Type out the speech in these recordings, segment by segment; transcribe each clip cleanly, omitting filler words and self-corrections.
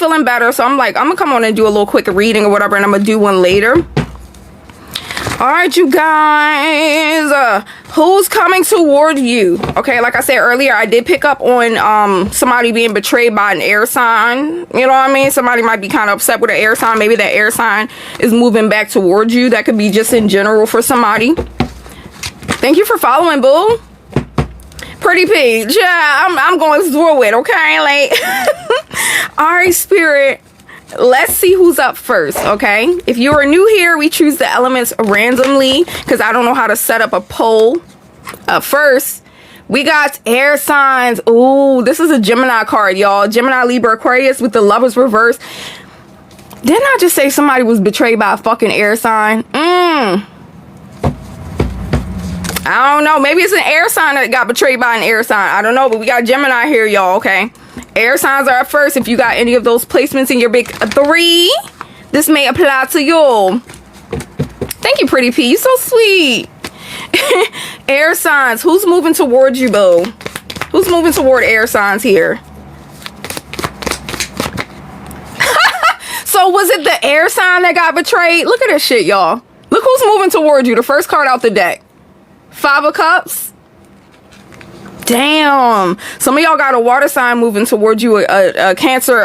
feeling better, so I'm like, I'm gonna come on and do a little quick reading or whatever, and I'm gonna do one later. All right, you guys, who's coming toward you? Okay, like I said earlier, I did pick up on somebody being betrayed by an air sign. You know what I mean? Somebody might be kind of upset with an air sign. Maybe that air sign is moving back towards you. That could be just in general for somebody. Thank you for following, boo. Pretty peach. Yeah, I'm going through it, okay? Like, all right, spirit. Let's see who's up first, okay? If you are new here, we choose the elements randomly because I don't know how to set up a poll. First, we got air signs. Ooh, this is a Gemini card, y'all. Gemini, Libra, Aquarius with the Lovers reverse. Didn't I just say somebody was betrayed by a fucking air sign? I don't know. Maybe it's an air sign that got betrayed by an air sign. I don't know, but we got Gemini here, y'all, okay? Air signs are up first. If you got any of those placements in your big three, this may apply to you. Thank you, pretty pea. You're so sweet. Air signs. Who's moving towards you, boo? Who's moving toward air signs here? So was it the air sign that got betrayed? Look at this shit, y'all. Look who's moving towards you. The first card out the deck. 5 of Cups. Damn. Some of y'all got a water sign moving towards you. A Cancer,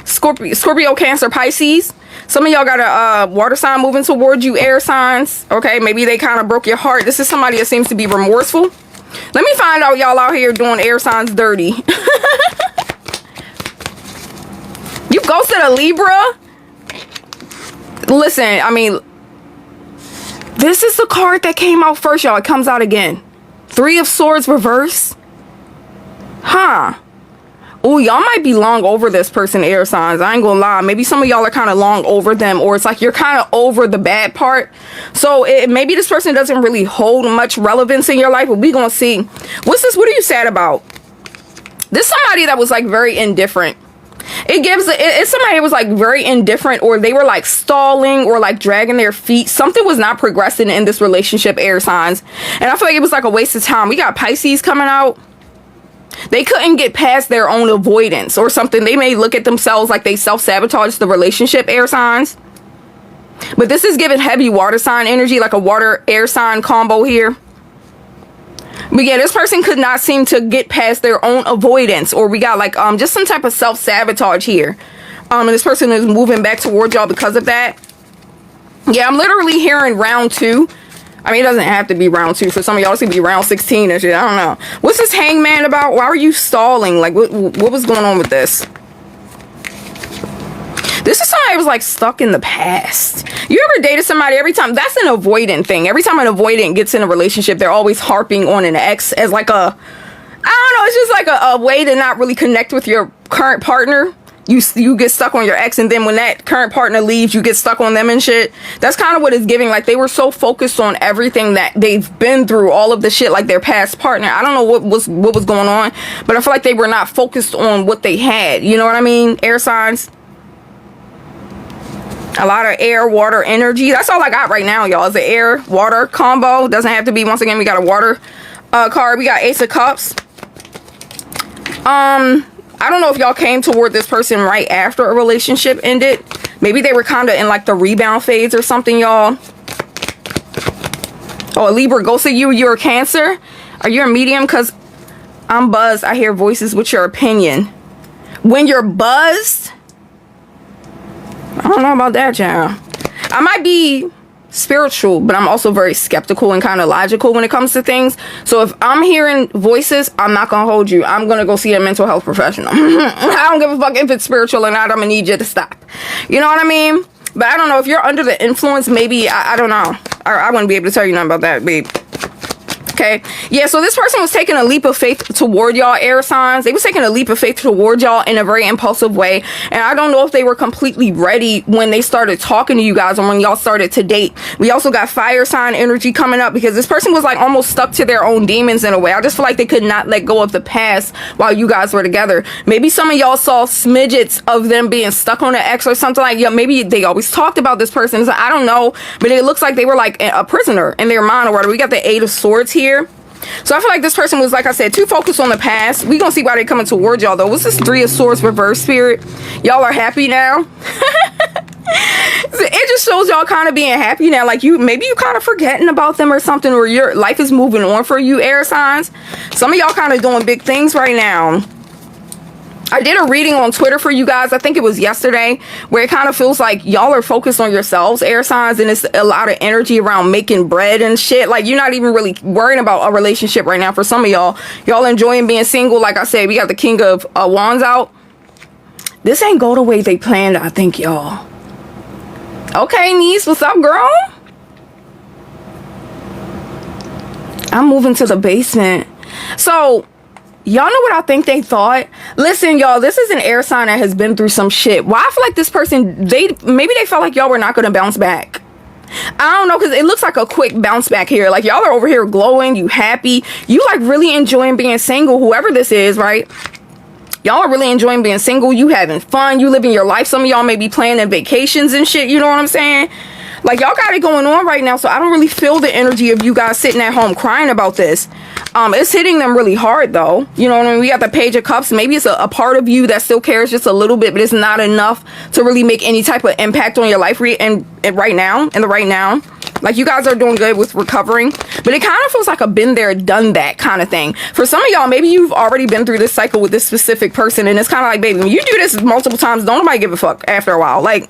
Scorpio, Cancer, Pisces. Some of y'all got a water sign moving towards you, air signs. Okay, maybe they kind of broke your heart. This is somebody that seems to be remorseful. Let me find out y'all out here doing air signs dirty. You ghosted a Libra? Listen, I mean, this is the card that came out first, y'all. It comes out again. 3 of Swords reverse. Huh. Oh, y'all might be long over this person, air signs. I ain't gonna lie. Maybe some of y'all are kind of long over them, or it's like you're kind of over the bad part. So maybe this person doesn't really hold much relevance in your life, but we gonna see. What's this? What are you sad about? This somebody that was like very indifferent. It's somebody that was like very indifferent, or they were like stalling or like dragging their feet. Something was not progressing in this relationship, air signs. And I feel like it was like a waste of time. We got Pisces coming out. They couldn't get past their own avoidance or something. They may look at themselves like they self-sabotage the relationship, air signs. But this is giving heavy water sign energy, like a water air sign combo here. But yeah, this person could not seem to get past their own avoidance, or we got like just some type of self-sabotage here. And this person is moving back towards y'all because of that. Yeah, I'm literally hearing round 2. I mean, it doesn't have to be round 2. For some of y'all, it's gonna be round 16 and shit. I don't know. What's this hangman about? Why are you stalling? Like, what was going on with this? This is somebody who was like stuck in the past. You ever dated somebody, every time, that's an avoidant thing. Every time an avoidant gets in a relationship, they're always harping on an ex as like a, I don't know, it's just like a way to not really connect with your current partner. You get stuck on your ex, and then when that current partner leaves, you get stuck on them and shit. That's kind of what it's giving. Like, they were so focused on everything that they've been through, all of the shit, like their past partner. I don't know what was going on, but I feel like they were not focused on what they had. You know what I mean? Air signs. A lot of air, water, energy. That's all I got right now, y'all. Is the air, water combo. Doesn't have to be. Once again, we got a water card. We got Ace of Cups. I don't know if y'all came toward this person right after a relationship ended. Maybe they were kind of in like the rebound phase or something, y'all. Oh, a Libra ghosted you. You're a Cancer. Are you a medium? Because I'm buzzed. I hear voices with your opinion. When you're buzzed, I don't know about that, child. I might be spiritual, but I'm also very skeptical and kind of logical when it comes to things. So if I'm hearing voices, I'm not gonna hold you. I'm gonna go see a mental health professional. I don't give a fuck if it's spiritual or not. I'm gonna need you to stop. You know what I mean? But I don't know, if you're under the influence, maybe, I don't know. I wouldn't be able to tell you nothing about that, babe. Okay, yeah, so this person was taking a leap of faith toward y'all, air signs. They was taking a leap of faith toward y'all in a very impulsive way, and I don't know if they were completely ready when they started talking to you guys or when y'all started to date. We also got fire sign energy coming up, because this person was like almost stuck to their own demons in a way. I just feel like they could not let go of the past while you guys were together. Maybe some of y'all saw smidgets of them being stuck on an ex or something. Like, yeah, maybe they always talked about this person. So I don't know, but it looks like they were like a prisoner in their mind or whatever. We got the 8 of Swords here. So I feel like this person was, like I said, too focused on the past. We gonna see why they coming towards y'all though. What's this 3 of Swords reverse, Spirit? Y'all are happy now. It just shows y'all kind of being happy now. Like maybe you kind of forgetting about them or something, or your life is moving on for you, air signs. Some of y'all kind of doing big things right now. I did a reading on Twitter for you guys. I think it was yesterday, where it kind of feels like y'all are focused on yourselves, air signs, and it's a lot of energy around making bread and shit. Like you're not even really worrying about a relationship right now. For some of y'all enjoying being single. Like I said, we got the King of Wands out. This ain't go the way they planned, I think, y'all. Okay, niece, what's up, girl? I'm moving to the basement. So y'all know what I think they thought? Listen, y'all, this is an air sign that has been through some shit. Why I feel like this person, maybe they felt like y'all were not going to bounce back. I don't know, because it looks like a quick bounce back here. Like y'all are over here glowing, you happy, you like really enjoying being single, whoever this is, right? Y'all are really enjoying being single, you having fun, you living your life. Some of y'all may be planning vacations and shit, you know what I'm saying? Like y'all got it going on right now, so I don't really feel the energy of you guys sitting at home crying about this. It's hitting them really hard though. You know what I mean? We got the Page of Cups. Maybe it's a part of you that still cares just a little bit, but it's not enough to really make any type of impact on your life and right now. Like you guys are doing good with recovering, but it kind of feels like a been there, done that kind of thing. For some of y'all, maybe you've already been through this cycle with this specific person, and it's kind of like, baby, when you do this multiple times, don't nobody give a fuck after a while. Like,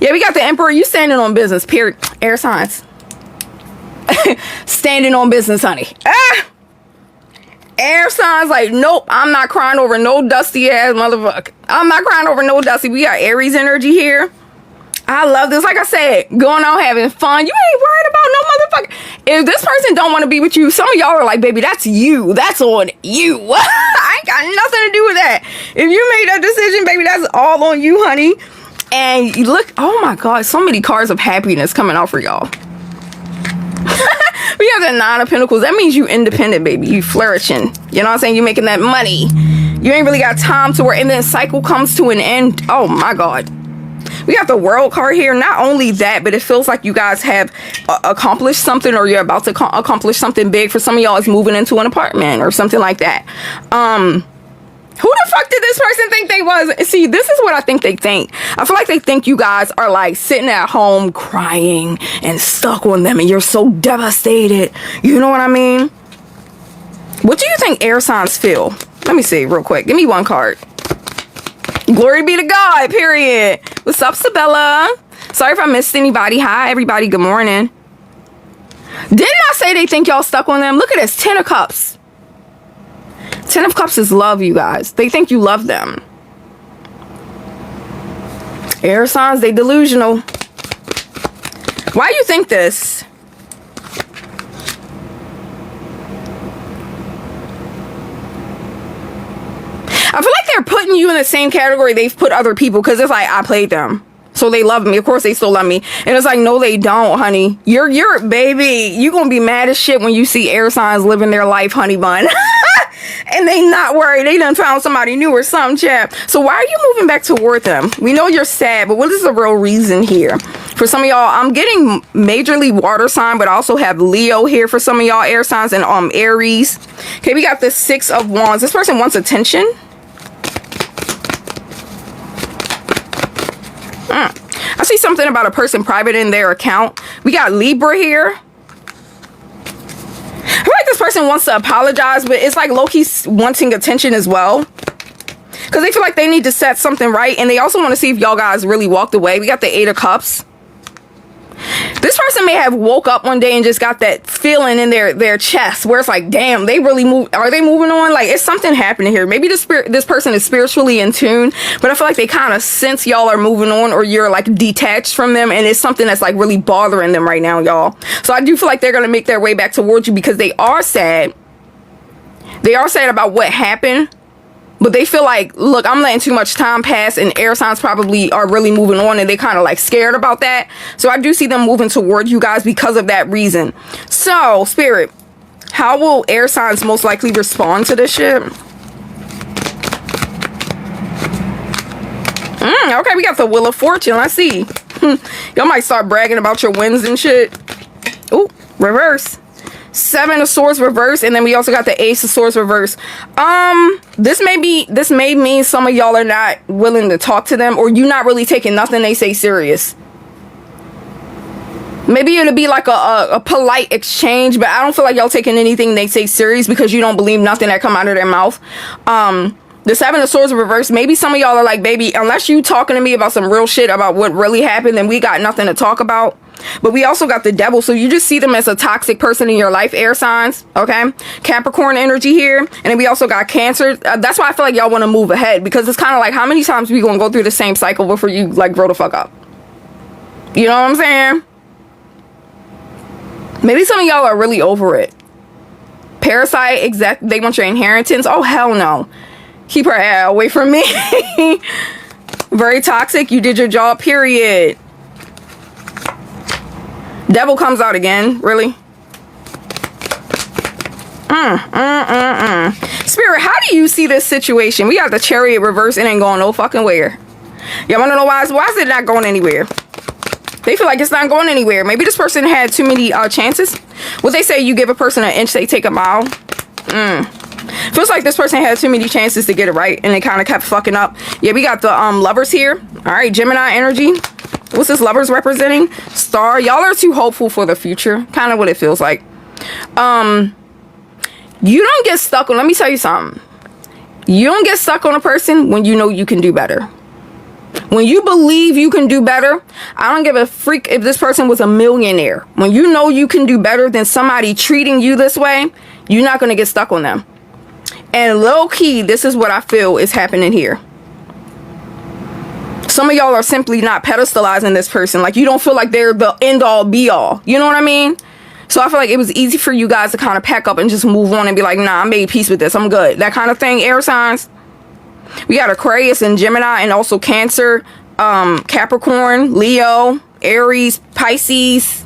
yeah, we got the Emperor. You standing on business, period. Air signs. Standing on business, honey. Air signs like, nope, I'm not crying over no dusty ass motherfucker. I'm not crying over no dusty. We got Aries energy here. I love this. Like I said, going out having fun. You ain't worried about no motherfucker. If this person don't want to be with you, some of y'all are like, baby, that's you. That's on you. I ain't got nothing to do with that. If you made that decision, baby, that's all on you, honey. And you look, oh my God, so many cards of happiness coming out for y'all. We have the Nine of Pentacles. That means you independent, baby. You flourishing. You know what I'm saying? You making that money. You ain't really got time to work. And then cycle comes to an end. Oh my God. We got the World card here. Not only that, but it feels like you guys have accomplished something, or you're about to accomplish something big. For some of y'all, it's moving into an apartment or something like that. Who the fuck did this person think they was? See, this is what I think they think. I feel like they think you guys are like sitting at home crying and stuck on them, and you're so devastated. You know what I mean? What do you think air signs feel? Let me see real quick. Give me one card. Glory be to God, period. What's up, Sabella? Sorry if I missed anybody. Hi, everybody. Good morning. Didn't I say they think y'all stuck on them? Look at this. 10 of Cups. 10 of Cups is love, you guys. They think you love them. Air signs, they delusional. Why you think this? I feel like they're putting you in the same category they've put other people, because it's like, I played them, so they love me. Of course they still love me. And it's like, no, they don't, honey. You're baby, you gonna be mad as shit when you see air signs living their life, honey bun. And they not worried. They done found somebody new or something, chap. So why are you moving back toward them? We know you're sad, but what is the real reason here? For some of y'all, I'm getting majorly water sign, but I also have Leo here for some of y'all, air signs, and Aries. Okay, we got the 6 of Wands. This person wants attention. I see something about a person private in their account. We got Libra here. I feel like this person wants to apologize, but it's like low-key wanting attention as well, because they feel like they need to set something right, and they also want to see if y'all guys really walked away. We got the 8 of Cups. This person may have woke up one day and just got that feeling in their chest where it's like, damn, they really move. Are they moving on? Like, it's something happening here. Maybe this person is spiritually in tune, but I feel like they kind of sense y'all are moving on, or you're like detached from them, and it's something that's like really bothering them right now, y'all. So I do feel like they're going to make their way back towards you, because they are sad. They are sad about what happened, but they feel like, look, I'm letting too much time pass, and air signs probably are really moving on, and they kind of like scared about that. So I do see them moving toward you guys because of that reason. So, Spirit, how will air signs most likely respond to this shit? Okay, we got the Wheel of Fortune. Let's see. Y'all might start bragging about your wins and shit. Ooh, reverse. Seven of Swords reverse, and then we also got the Ace of Swords reverse. This may mean some of y'all are not willing to talk to them, or you not really taking nothing they say serious. Maybe it'll be like a polite exchange, but I don't feel like y'all taking anything they say serious because you don't believe nothing that come out of their mouth. The Seven of Swords reverse, maybe some of y'all are like, baby, unless you talking to me about some real shit about what really happened, then we got nothing to talk about. But we also got the Devil, so you just see them as a toxic person in your life, air signs, okay? Capricorn energy here, and then we also got Cancer. That's why I feel like y'all want to move ahead, because it's kind of like, how many times we gonna go through the same cycle before you like grow the fuck up? You know what I'm saying? Maybe some of y'all are really over it. Parasite, they want your inheritance. Oh, hell no. Keep her away from me. Very toxic. You did your job, period. Devil comes out again. Really? Spirit, how do you see this situation? We got the Chariot reverse. It ain't going no fucking where. Y'all want to know why? Why is it not going anywhere? They feel like it's not going anywhere. Maybe this person had too many chances. What they say, you give a person an inch, they take a mile. Feels like this person had too many chances to get it right, and they kind of kept fucking up. Yeah, we got the Lovers here. All right, Gemini energy. What's this Lovers representing? Star. Y'all are too hopeful for the future. Kind of what it feels like. You don't get stuck on, let me tell you something. You don't get stuck on a person when you know you can do better. When you believe you can do better, I don't give a freak if this person was a millionaire. When you know you can do better than somebody treating you this way, you're not going to get stuck on them. And low key, this is what I feel is happening here. Some of y'all are simply not pedestalizing this person. Like, you don't feel like they're the end all be all. You know what I mean? So I feel like it was easy for you guys to kind of pack up and just move on and be like, nah, I made peace with this. I'm good. That kind of thing, air signs. We got Aquarius and Gemini, and also Cancer, Capricorn, Leo, Aries, Pisces.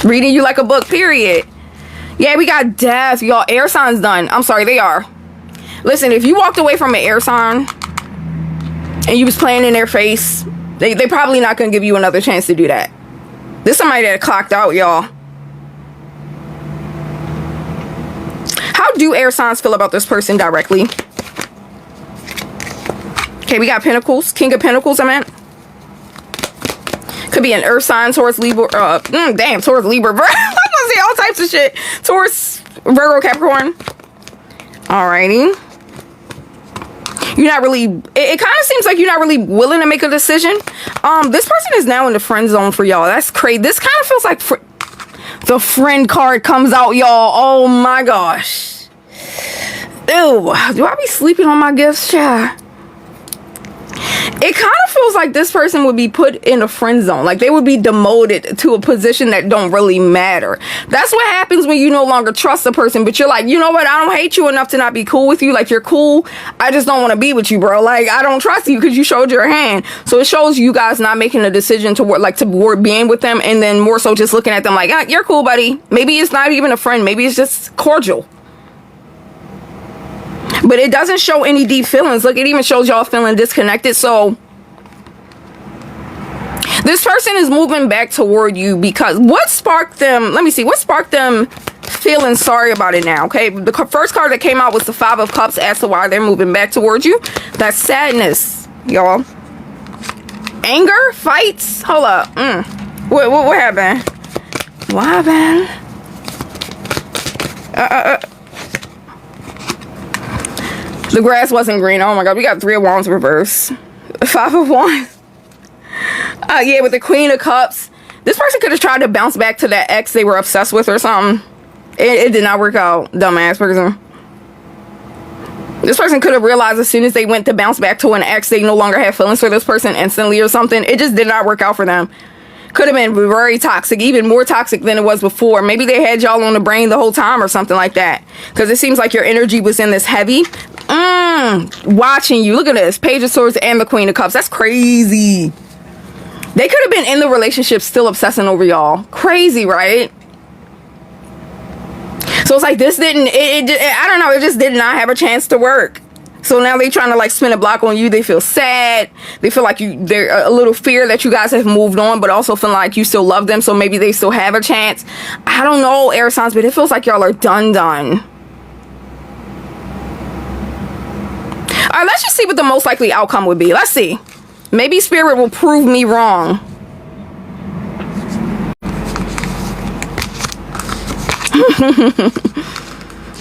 Reading you like a book, period. Yeah, we got Death. Y'all, air signs done. I'm sorry, they are. Listen, if you walked away from an air sign and you was playing in their face, they probably not going to give you another chance to do that. This somebody that clocked out, y'all. How do air signs feel about this person directly? Okay, we got Pentacles. King of Pentacles, I meant. Could be an earth sign, Taurus, Libra. Taurus, Libra. I'm gonna say all types of shit. Taurus, Virgo, Capricorn. Alrighty. You're not really, it kind of seems like you're not really willing to make a decision. This person is now in the friend zone for y'all. That's crazy. This kind of feels like the friend card comes out, y'all. Oh my gosh. Ew. Do I be sleeping on my gifts, child? It kind of feels like this person would be put in a friend zone. Like they would be demoted to a position that don't really matter. That's what happens when you no longer trust a person, but you're like, you know what? I don't hate you enough to not be cool with you. Like, you're cool. I just don't want to be with you, bro. Like, I don't trust you because you showed your hand. So it shows you guys not making a decision toward being with them, and then more so just looking at them like, ah, you're cool, buddy. Maybe it's not even a friend. Maybe it's just cordial. But it doesn't show any deep feelings. Look, it even shows y'all feeling disconnected. So this person is moving back toward you because what sparked them? Let me see. What sparked them feeling sorry about it now? Okay. The first card that came out was the Five of Cups as to why they're moving back towards you. That's sadness, y'all. Anger, fights. Hold up. What happened? What happened? The grass wasn't green. Oh my god, we got Three of Wands reverse. Five of Wands. Yeah, with the Queen of Cups. This person could have tried to bounce back to that ex they were obsessed with or something. It did not work out, dumbass person. This person could have realized as soon as they went to bounce back to an ex, they no longer had feelings for this person instantly or something. It just did not work out for them. Could have been very toxic, even more toxic than it was before. Maybe they had y'all on the brain the whole time or something like that. Because it seems like your energy was in this heavy. Watching you. Look at this. Page of Swords and the Queen of Cups. That's crazy. They could have been in the relationship still obsessing over y'all. Crazy, right? So it's like this didn't, I don't know, it just did not have a chance to work. So now they trying to like spin a block on you. They feel sad. They feel like they're a little fear that you guys have moved on, but also feel like you still love them. So maybe they still have a chance. I don't know, air signs, but it feels like y'all are done. All right, let's just see what the most likely outcome would be. Let's see. Maybe spirit will prove me wrong.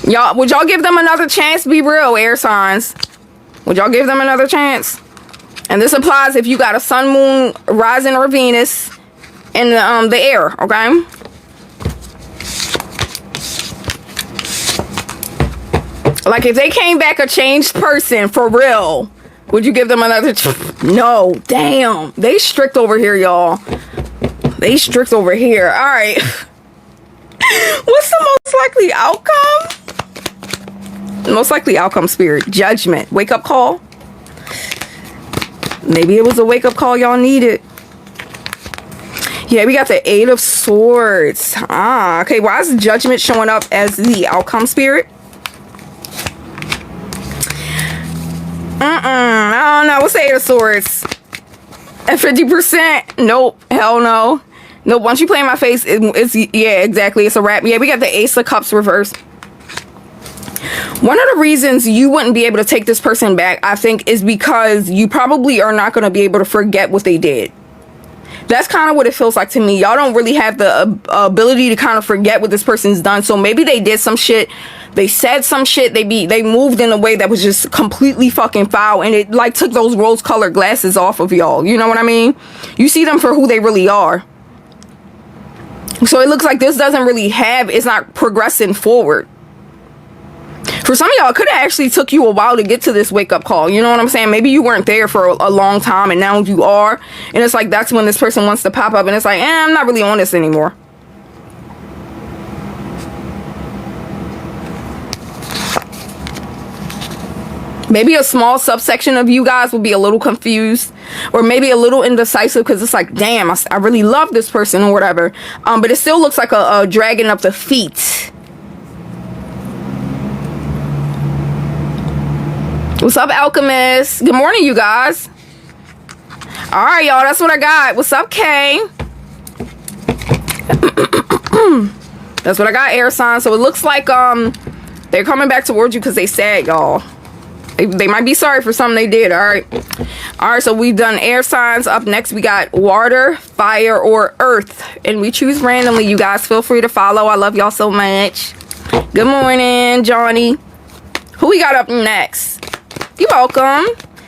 Y'all, would y'all give them another chance? Be real, air signs. Would y'all give them another chance? And this applies if you got a sun, moon, rising, or Venus in the air, okay? Like if they came back a changed person for real, would you give them another no, damn. They strict over here, y'all. They strict over here. All right. What's the most likely outcome? Most likely outcome, spirit. Judgment. Wake up call. Maybe it was a wake up call y'all needed. Yeah, we got the 8 of Swords. Ah, okay. Why is judgment showing up as the outcome, spirit? I don't know. What's the 8 of Swords? At 50%? Nope. Hell no. Nope. Once you play in my face, it's yeah, exactly. It's a wrap. Yeah, we got the Ace of Cups reversed. One of the reasons you wouldn't be able to take this person back, I think, is because you probably are not going to be able to forget what they did. That's kind of what it feels like to me. Y'all don't really have the ability to kind of forget what this person's done. So maybe they did some shit. They said some shit. They moved in a way that was just completely fucking foul. And it like took those rose-colored glasses off of y'all. You know what I mean? You see them for who they really are. So it looks like this doesn't really have, it's not progressing forward. For some of y'all, it could have actually took you a while to get to this wake-up call. You know what I'm saying? Maybe you weren't there for a long time and now you are. And it's like that's when this person wants to pop up and it's like, I'm not really on this anymore. Maybe a small subsection of you guys will be a little confused or maybe a little indecisive because it's like, damn, I really love this person or whatever. But it still looks like a dragging of the feet. What's up, alchemist? Good morning, you guys. All right, y'all, that's what I got. What's up, Kay? That's what I got, air sign. So it looks like they're coming back towards you because they sad, y'all. They might be sorry for something they did. All right, so we've done air signs. Up next we got water, fire, or earth, and we choose randomly. You guys feel free to follow. I love y'all so much. Good morning, Johnny. Who we got up next? You're welcome.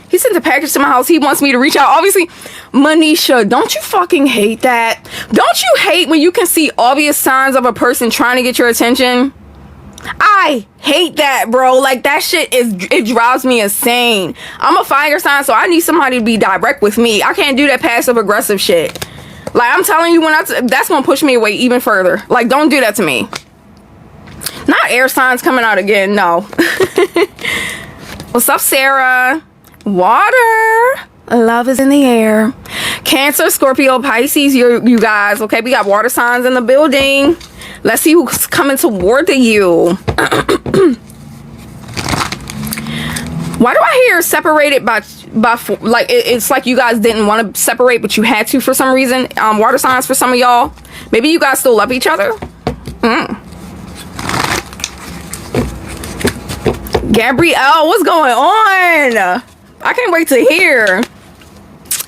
He sent a package to my house. He wants me to reach out. Obviously, Manisha, don't you fucking hate that? Don't you hate when you can see obvious signs of a person trying to get your attention? I hate that, bro. Like, that shit it drives me insane. I'm a fire sign, so I need somebody to be direct with me. I can't do that passive aggressive shit. Like, I'm telling you, that's gonna push me away even further. Like, don't do that to me. Not air signs coming out again, no. What's up, Sarah? Water. Love is in the air. Cancer, Scorpio, Pisces, you guys. Okay, we got water signs in the building. Let's see who's coming toward you. Why do I hear separated by like it's like you guys didn't want to separate, but you had to for some reason? Water signs for some of y'all. Maybe you guys still love each other. Gabrielle, what's going on? I can't wait to hear.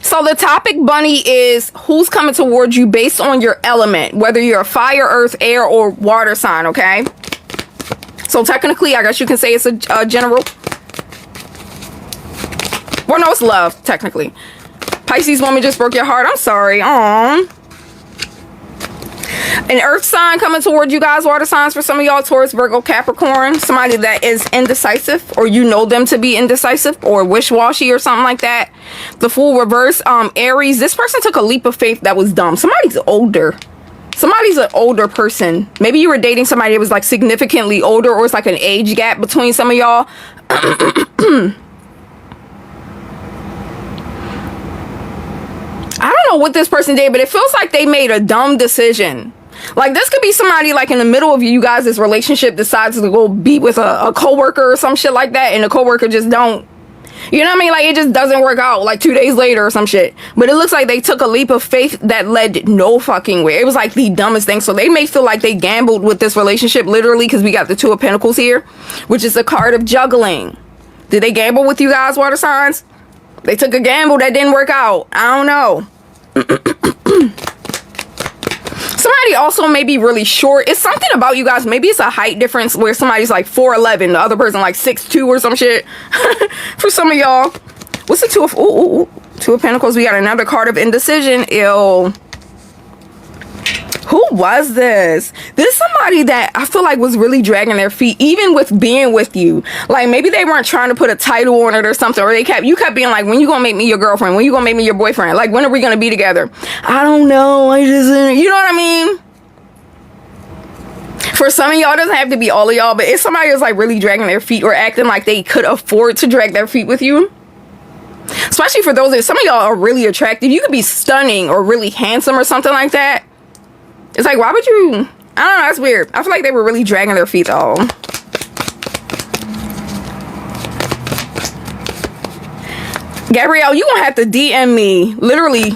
So the topic, Bunny, is who's coming towards you based on your element, whether you're a fire, earth, air, or water sign, okay? So technically, I guess you can say it's a general. Well, no, it's love, technically. Pisces woman just broke your heart. I'm sorry. Aww. An earth sign coming toward you guys. Water signs for some of y'all. Taurus, Virgo, Capricorn. Somebody that is indecisive, or you know them to be indecisive or wish-washy or something like that. The Fool reverse. Aries. This person took a leap of faith that was dumb. Somebody's older. Somebody's an older person. Maybe you were dating somebody that was like significantly older, or it's like an age gap between some of y'all. I don't know what this person did, but it feels like they made a dumb decision. Like, this could be somebody, like, in the middle of you guys' relationship decides to go be with a coworker or some shit like that, and the coworker just don't, you know what I mean? Like, it just doesn't work out, like, 2 days later or some shit. But it looks like they took a leap of faith that led no fucking where. It was, like, the dumbest thing. So they may feel like they gambled with this relationship, literally, because we got the Two of Pentacles here, which is the card of juggling. Did they gamble with you guys, water signs? They took a gamble that didn't work out. I don't know. Somebody also may be really short. It's something about you guys. Maybe it's a height difference where somebody's like 4'11", the other person like 6'2" or some shit. For some of y'all. What's the Two of Pentacles? We got another card of indecision. Ew. Who was this? This is somebody that I feel like was really dragging their feet, even with being with you. Like, maybe they weren't trying to put a title on it or something, or you kept being like, when you gonna make me your girlfriend? When you gonna make me your boyfriend? Like, when are we gonna be together? I don't know. I just, you know what I mean? For some of y'all, it doesn't have to be all of y'all, but if somebody is like really dragging their feet or acting like they could afford to drag their feet with you, especially for those that some of y'all are really attractive, you could be stunning or really handsome or something like that. It's like, why would you? I don't know, that's weird. I feel like they were really dragging their feet though. Gabrielle, you gonna have to DM me. Literally,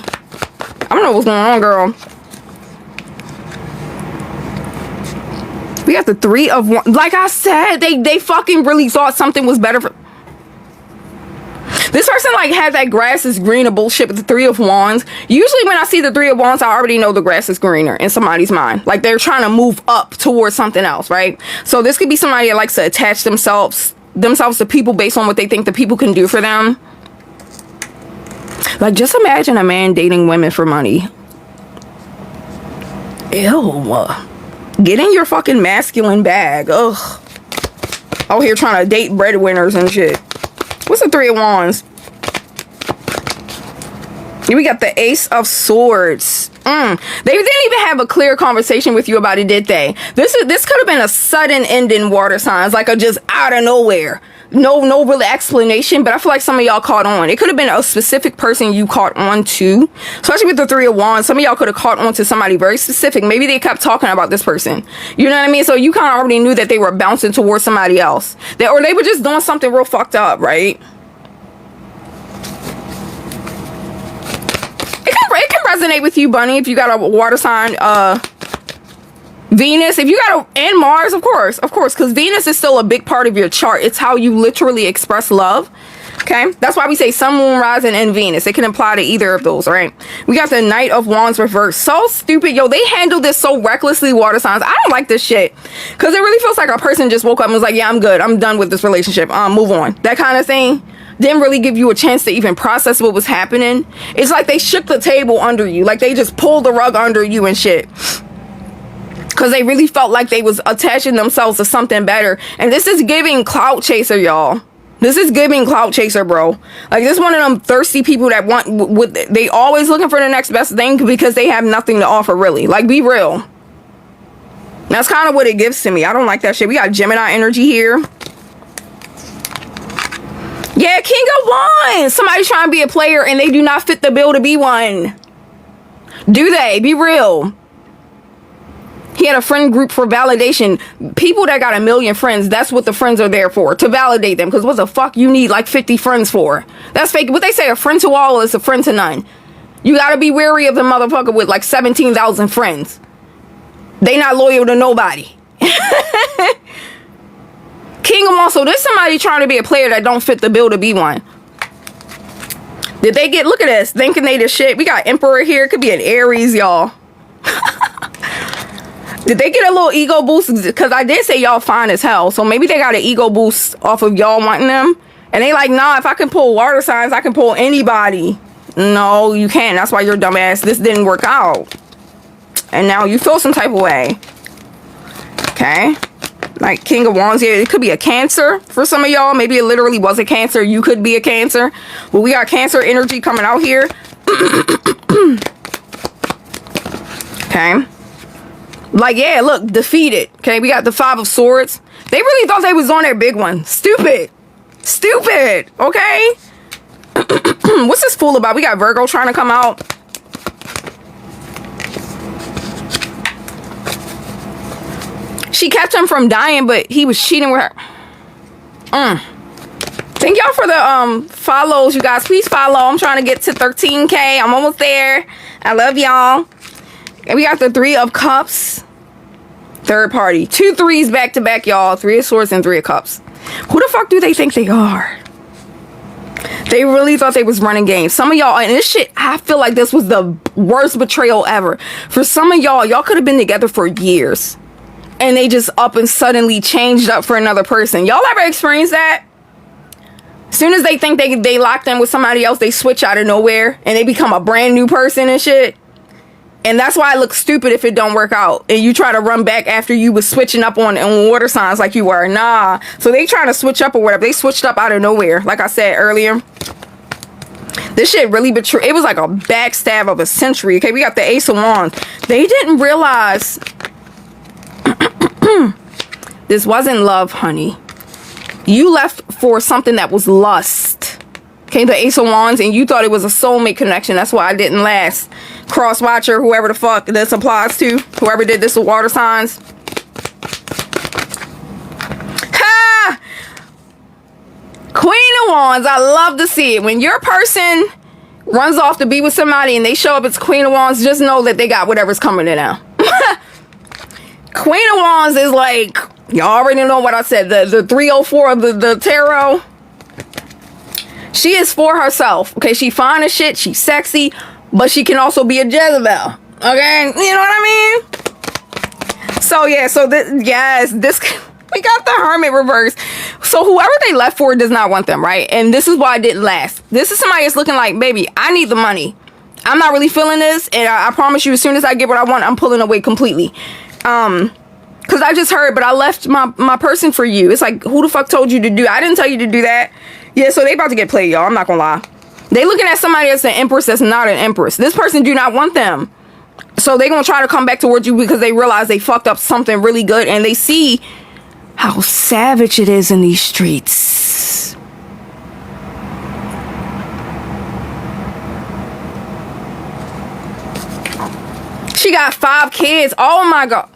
I don't know what's going on, girl. We got the Three of Wands. Like I said, they fucking really thought something was better for... This person like had that grass is greener bullshit with the Three of Wands. Usually when I see the Three of Wands, I already know the grass is greener in somebody's mind. Like they're trying to move up towards something else, right? So this could be somebody that likes to attach themselves to people based on what they think the people can do for them. Like, just imagine a man dating women for money. Ew. Get in your fucking masculine bag. Ugh. Out here trying to date breadwinners and shit. What's the Three of Wands? Here we got the Ace of Swords. They didn't even have a clear conversation with you about it, did they? This could have been a sudden ending, water signs, like a just out of nowhere. No real explanation, but I feel like some of y'all caught on. It could have been a specific person you caught on to, especially with the Three of Wands. Some of y'all could have caught on to somebody very specific. Maybe they kept talking about this person. You know what I mean? So you kind of already knew that they were bouncing towards somebody else. Or they were just doing something real fucked up, right? It can resonate with you, Bunny, if you got a water sign, Venus, if you got and Mars, of course, because Venus is still a big part of your chart. It's how you literally express love. Okay, that's why we say Sun, Moon, Rising, and Venus. It can apply to either of those, right? We got the Knight of Wands reversed. So stupid, yo. They handled this so recklessly, water signs. I don't like this shit because it really feels like a person just woke up and was like, yeah, I'm good. I'm done with this relationship. Move on. That kind of thing. Didn't really give you a chance to even process what was happening. It's like they shook the table under you. Like they just pulled the rug under you and shit. Because they really felt like they was attaching themselves to something better. And this is giving clout chaser, y'all. This is giving clout chaser, bro. Like, this is one of them thirsty people that they always looking for the next best thing because they have nothing to offer, really. Like, be real. That's kind of what it gives to me. I don't like that shit. We got Gemini energy here. Yeah, King of Wands. Somebody's trying to be a player and they do not fit the bill to be one. Do they? Be real. He had a friend group for validation. People that got a million friends, that's what the friends are there for. To validate them. Because what the fuck you need like 50 friends for? That's fake. What they say, a friend to all is a friend to none. You gotta be wary of the motherfucker with like 17,000 friends. They not loyal to nobody. King of Wands. So there's somebody trying to be a player that don't fit the bill to be one. Did they get, look at this, thinking they the shit. We got Emperor here. It could be an Aries, y'all. Did they get a little ego boost? Because I did say y'all fine as hell. So maybe they got an ego boost off of y'all wanting them. And they like, nah, if I can pull water signs, I can pull anybody. No, you can't. That's why you're dumbass. This didn't work out. And now you feel some type of way. Okay. Like King of Wands here. It could be a Cancer for some of y'all. Maybe it literally was a Cancer. You could be a Cancer. But we got Cancer energy coming out here. Okay. Like, yeah, look, defeated. Okay, we got the Five of Swords. They really thought they was on their big one. Stupid. Stupid. Okay. What's this fool about? We got Virgo trying to come out. She kept him from dying, but he was cheating with her. Thank y'all for the follows, you guys. Please follow. I'm trying to get to 13K. I'm almost there. I love y'all. And we got the 3 of Cups. Third party. 2 threes back to back, y'all. 3 of Swords and 3 of Cups. Who the fuck do they think they are? They really thought they was running games. Some of y'all, and this shit, I feel like this was the worst betrayal ever. For some of y'all could have been together for years. And they just up and suddenly changed up for another person. Y'all ever experienced that? As soon as they think they locked in with somebody else, they switch out of nowhere. And they become a brand new person and shit. And that's why it looks stupid if it don't work out. And you try to run back after you was switching up on water signs like you were. Nah. So they trying to switch up or whatever. They switched up out of nowhere. Like I said earlier. This shit really betrayed. It was like a backstab of a century. Okay, we got the Ace of Wands. They didn't realize this wasn't love, honey. You left for something that was lust. Okay, the Ace of Wands, and you thought it was a soulmate connection. That's why I didn't last. Cross watcher, whoever the fuck this applies to. Whoever did this with water signs. Ha! Queen of Wands, I love to see it. When your person runs off to be with somebody and they show up as Queen of Wands, just know that they got whatever's coming to them. Queen of Wands is like, y'all already know what I said. The 304 of the tarot. She is for herself. Okay, she fine as shit. She's sexy. But she can also be a Jezebel. Okay? You know what I mean? So, yeah. So, yes. We got the Hermit reverse. So, whoever they left for does not want them, right? And this is why it didn't last. This is somebody that's looking like, baby, I need the money. I'm not really feeling this. And I promise you, as soon as I get what I want, I'm pulling away completely. Because I just heard, but I left my person for you. It's like, who the fuck told you to do? I didn't tell you to do that. Yeah, so they about to get played, y'all. I'm not gonna lie. They looking at somebody that's an empress that's not an empress. This person do not want them. So they gonna try to come back towards you because they realize they fucked up something really good. And they see how savage it is in these streets. She got 5 kids. Oh my God.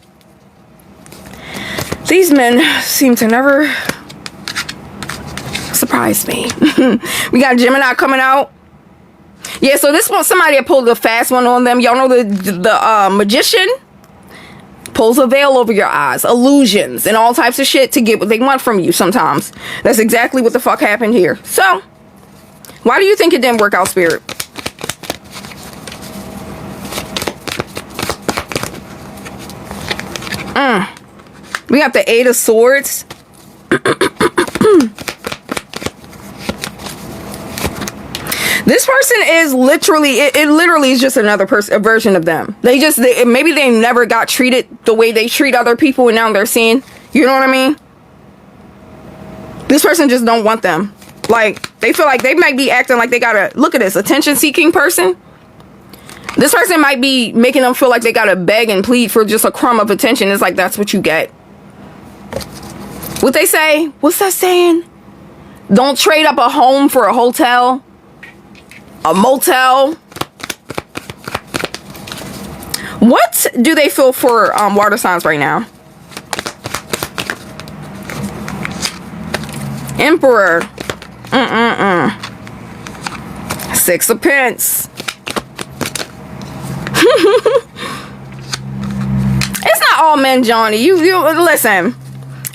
These men seem to never surprise me. We got Gemini coming out. Yeah, so this one, somebody that pulled a fast one on them. Y'all know the magician pulls a veil over your eyes, illusions, and all types of shit to get what they want from you sometimes. That's exactly what the fuck happened here. So, why do you think it didn't work out, Spirit? We got the 8 of Swords. This person is literally, it literally is just another person, a version of them. Maybe they never got treated the way they treat other people and now they're seeing, you know what I mean? This person just don't want them. Like, they feel like they might be acting like they gotta, look at this, attention-seeking person. This person might be making them feel like they gotta beg and plead for just a crumb of attention. It's like, that's what you get. What they say? What's that saying? Don't trade up a home for a hotel. A motel. What do they feel for water signs right now? Emperor. 6 of Pence. It's not all men, Johnny. You listen.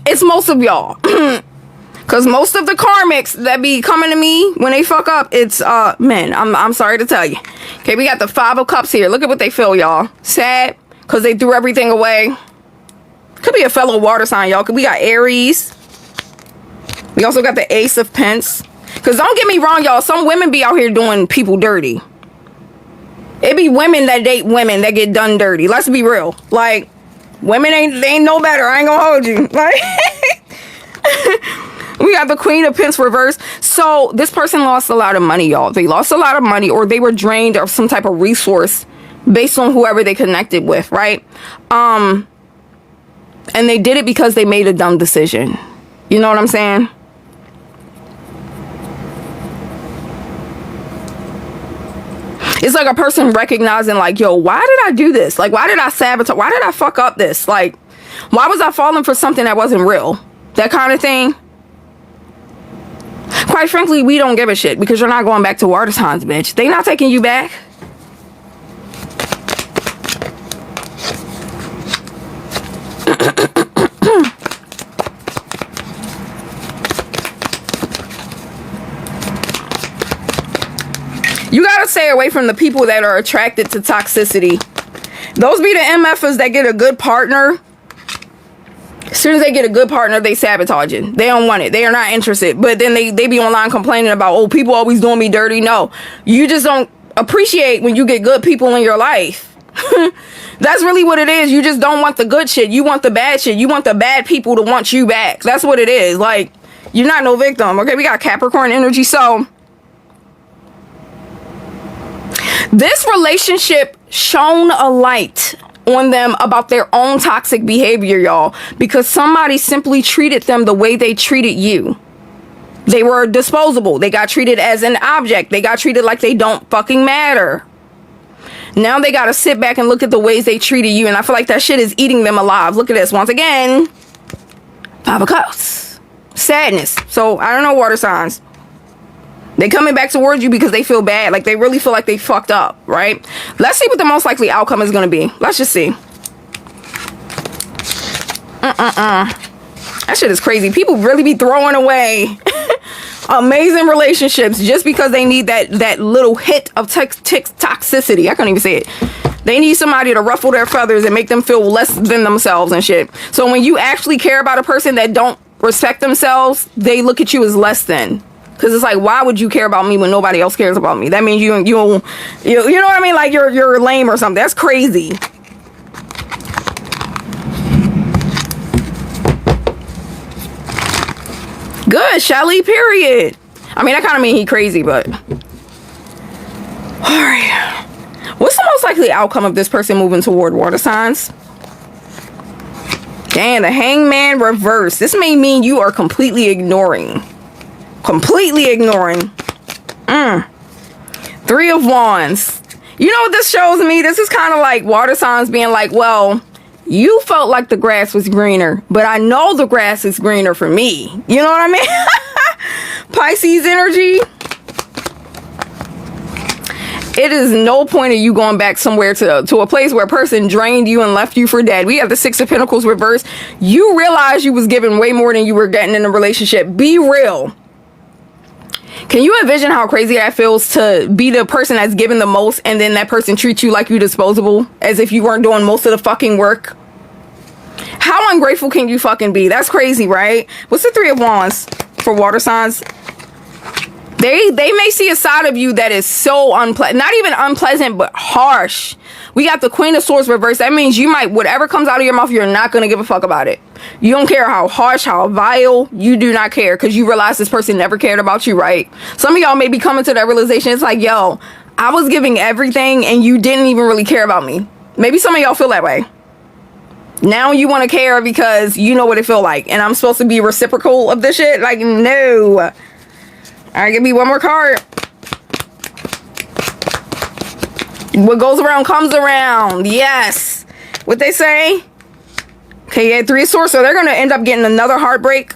It's most of y'all. Because most of the karmics that be coming to me when they fuck up, it's men. I'm sorry to tell you. Okay, we got the 5 of Cups here. Look at what they feel, y'all. Sad because they threw everything away. Could be a fellow water sign, y'all. We got Aries. We also got the Ace of Pence. Because don't get me wrong, y'all. Some women be out here doing people dirty. It be women that date women that get done dirty. Let's be real. Like, women ain't no better. I ain't gonna hold you. Like, we got the Queen of Pence reverse. So this person lost a lot of money, y'all. They lost a lot of money, or they were drained of some type of resource based on whoever they connected with, right? And they did it because they made a dumb decision. You know what I'm saying? It's like a person recognizing like, yo, why did I do this? Like, why did I sabotage? Why did I fuck up this? Like, Why was I falling for something that wasn't real? That kind of thing. Quite frankly, we don't give a shit because you're not going back to water signs, bitch. They not taking you back. You gotta stay away from the people that are attracted to toxicity. Those be the MFers that get a good partner. As soon as they get a good partner, they sabotage it. They don't want it. They are not interested. But then they be online complaining about, oh, people always doing me dirty. No, you just don't appreciate when you get good people in your life. That's really what it is. You just don't want the good shit. You want the bad shit. You want the bad people to want you back. That's what it is. Like, you're not no victim. Okay, we got Capricorn energy. So this relationship shone a light on them about their own toxic behavior, y'all, because somebody simply treated them the way they treated you. They were disposable. They got treated as an object. They got treated like they don't fucking matter. Now they got to sit back and look at the ways they treated you, and I feel like that shit is eating them alive. Look at this once again. 5 of Cups. Sadness. So I don't know, water signs. They coming back towards you because they feel bad. Like, they really feel like they fucked up, right? Let's see what the most likely outcome is going to be. Let's just see. That shit is crazy. People really be throwing away amazing relationships just because they need that little hit of toxicity. I can't even say it. They need somebody to ruffle their feathers and make them feel less than themselves and shit. So when you actually care about a person that don't respect themselves, they look at you as less than. Because it's like, why would you care about me when nobody else cares about me? That means you know what I mean? Like, you're lame or something. That's crazy. Good, Shelly, period. I mean, I kind of mean he crazy, but... Alright. What's the most likely outcome of this person moving toward water signs? Damn, the Hangman reverse. This may mean you are completely ignoring. Completely ignoring. 3 of Wands. You know what this shows me? This is kind of like water signs being like, well, you felt like the grass was greener, but I know the grass is greener for me. You know what I mean? Pisces energy. It is no point of you going back somewhere to a place where a person drained you and left you for dead. We have the 6 of Pentacles reverse. You realize you was given way more than you were getting in a relationship. Be real. Can you envision how crazy that feels to be the person that's given the most and then that person treats you like you disposable, as if you weren't doing most of the fucking work? How ungrateful can you fucking be? That's crazy, right? What's the 3 of Wands for water signs? They may see a side of you that is so unpleasant, not even unpleasant, but harsh. We got the Queen of Swords reverse. That means you might, whatever comes out of your mouth, you're not going to give a fuck about it. You don't care how harsh, how vile. You do not care because you realize this person never cared about you, right? Some of y'all may be coming to that realization. It's like, yo, I was giving everything and you didn't even really care about me. Maybe some of y'all feel that way. Now you want to care because you know what it feel like. And I'm supposed to be reciprocal of this shit? Like, no. All right, give me one more card. What goes around comes around. Yes. What they say? Okay, yeah, 3 of Swords. So they're going to end up getting another heartbreak.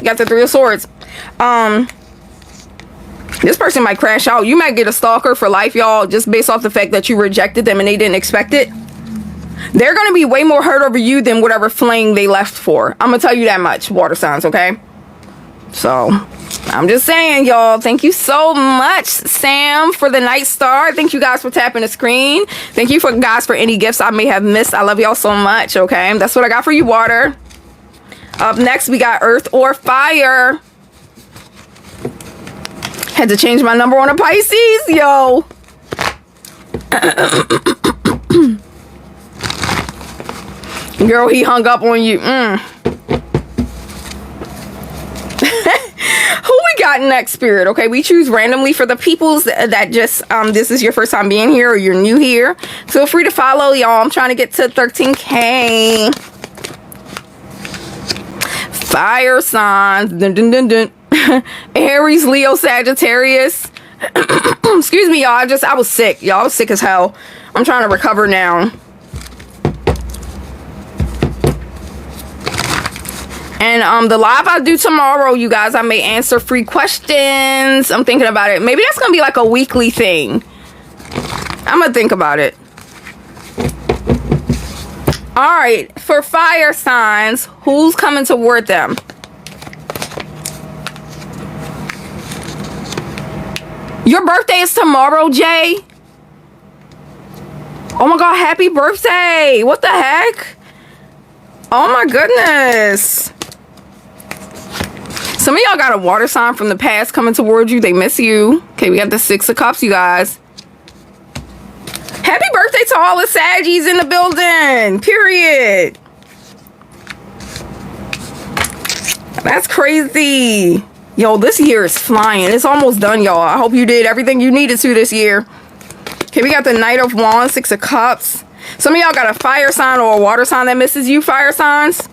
Got the 3 of Swords. This person might crash out. You might get a stalker for life, y'all, just based off the fact that you rejected them and they didn't expect it. They're going to be way more hurt over you than whatever fling they left for. I'm going to tell you that much, water signs, okay? So, I'm just saying, y'all. Thank you so much, Sam, for the night star. Thank you guys for tapping the screen. Thank you guys for any gifts I may have missed. I love y'all so much, okay? That's what I got for you, water. Up next, we got earth or fire. Had to change my number on a Pisces, yo. Girl, he hung up on you. Who we got next, Spirit? Okay, we choose randomly for the peoples that just, this is your first time being here or you're new here. Feel free to follow, y'all. I'm trying to get to 13K. Fire signs. Dun, dun, dun, dun. Aries, Leo, Sagittarius. Excuse me, y'all. I was sick. Y'all, I was sick as hell. I'm trying to recover now. And the live I do tomorrow, you guys, I may answer free questions. I'm thinking about it. Maybe that's gonna be like a weekly thing. I'm gonna think about it. All right, for fire signs, who's coming toward them? Your birthday is tomorrow, Jay. Oh my God, happy birthday. What the heck? Oh my goodness. Some of y'all got a water sign from the past coming towards you. They miss you. Okay, we got the 6 of Cups, you guys. Happy birthday to all the Saggies in the building. Period. That's crazy. Yo, this year is flying. It's almost done, y'all. I hope you did everything you needed to this year. Okay, we got the Knight of Wands, 6 of Cups. Some of y'all got a fire sign or a water sign that misses you, fire signs.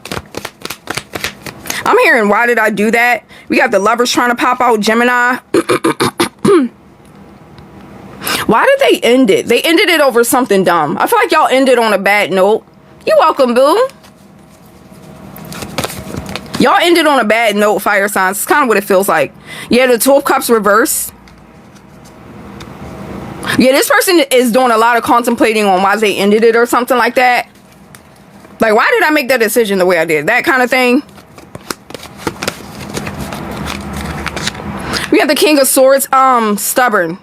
I'm hearing, why did I do that? We got the Lovers trying to pop out, Gemini. Why did they end it? They ended it over something dumb. I feel like y'all ended on a bad note. You're welcome, boo. Y'all ended on a bad note, fire signs. It's kind of what it feels like. Yeah, the 2 of Cups reverse. Yeah, this person is doing a lot of contemplating on why they ended it or something like that. Like, why did I make that decision the way I did? That kind of thing. We have the King of Swords, stubborn.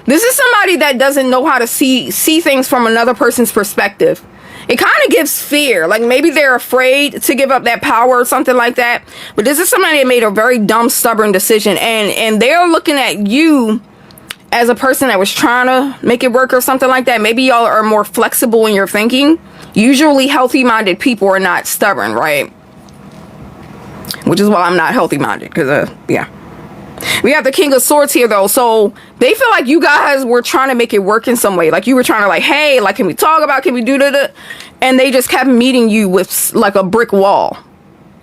This is somebody that doesn't know how to see things from another person's perspective. It kind of gives fear. Like, maybe they're afraid to give up that power or something like that. But this is somebody that made a very dumb, stubborn decision. And they're looking at you as a person that was trying to make it work or something like that. Maybe y'all are more flexible in your thinking. Usually healthy-minded people are not stubborn, right? Which is why I'm not healthy-minded. Because, yeah. We have the King of Swords here, though. So they feel like you guys were trying to make it work in some way. Like, you were trying to, like, hey, like, can we talk about, can we do that? And they just kept meeting you with, like, a brick wall.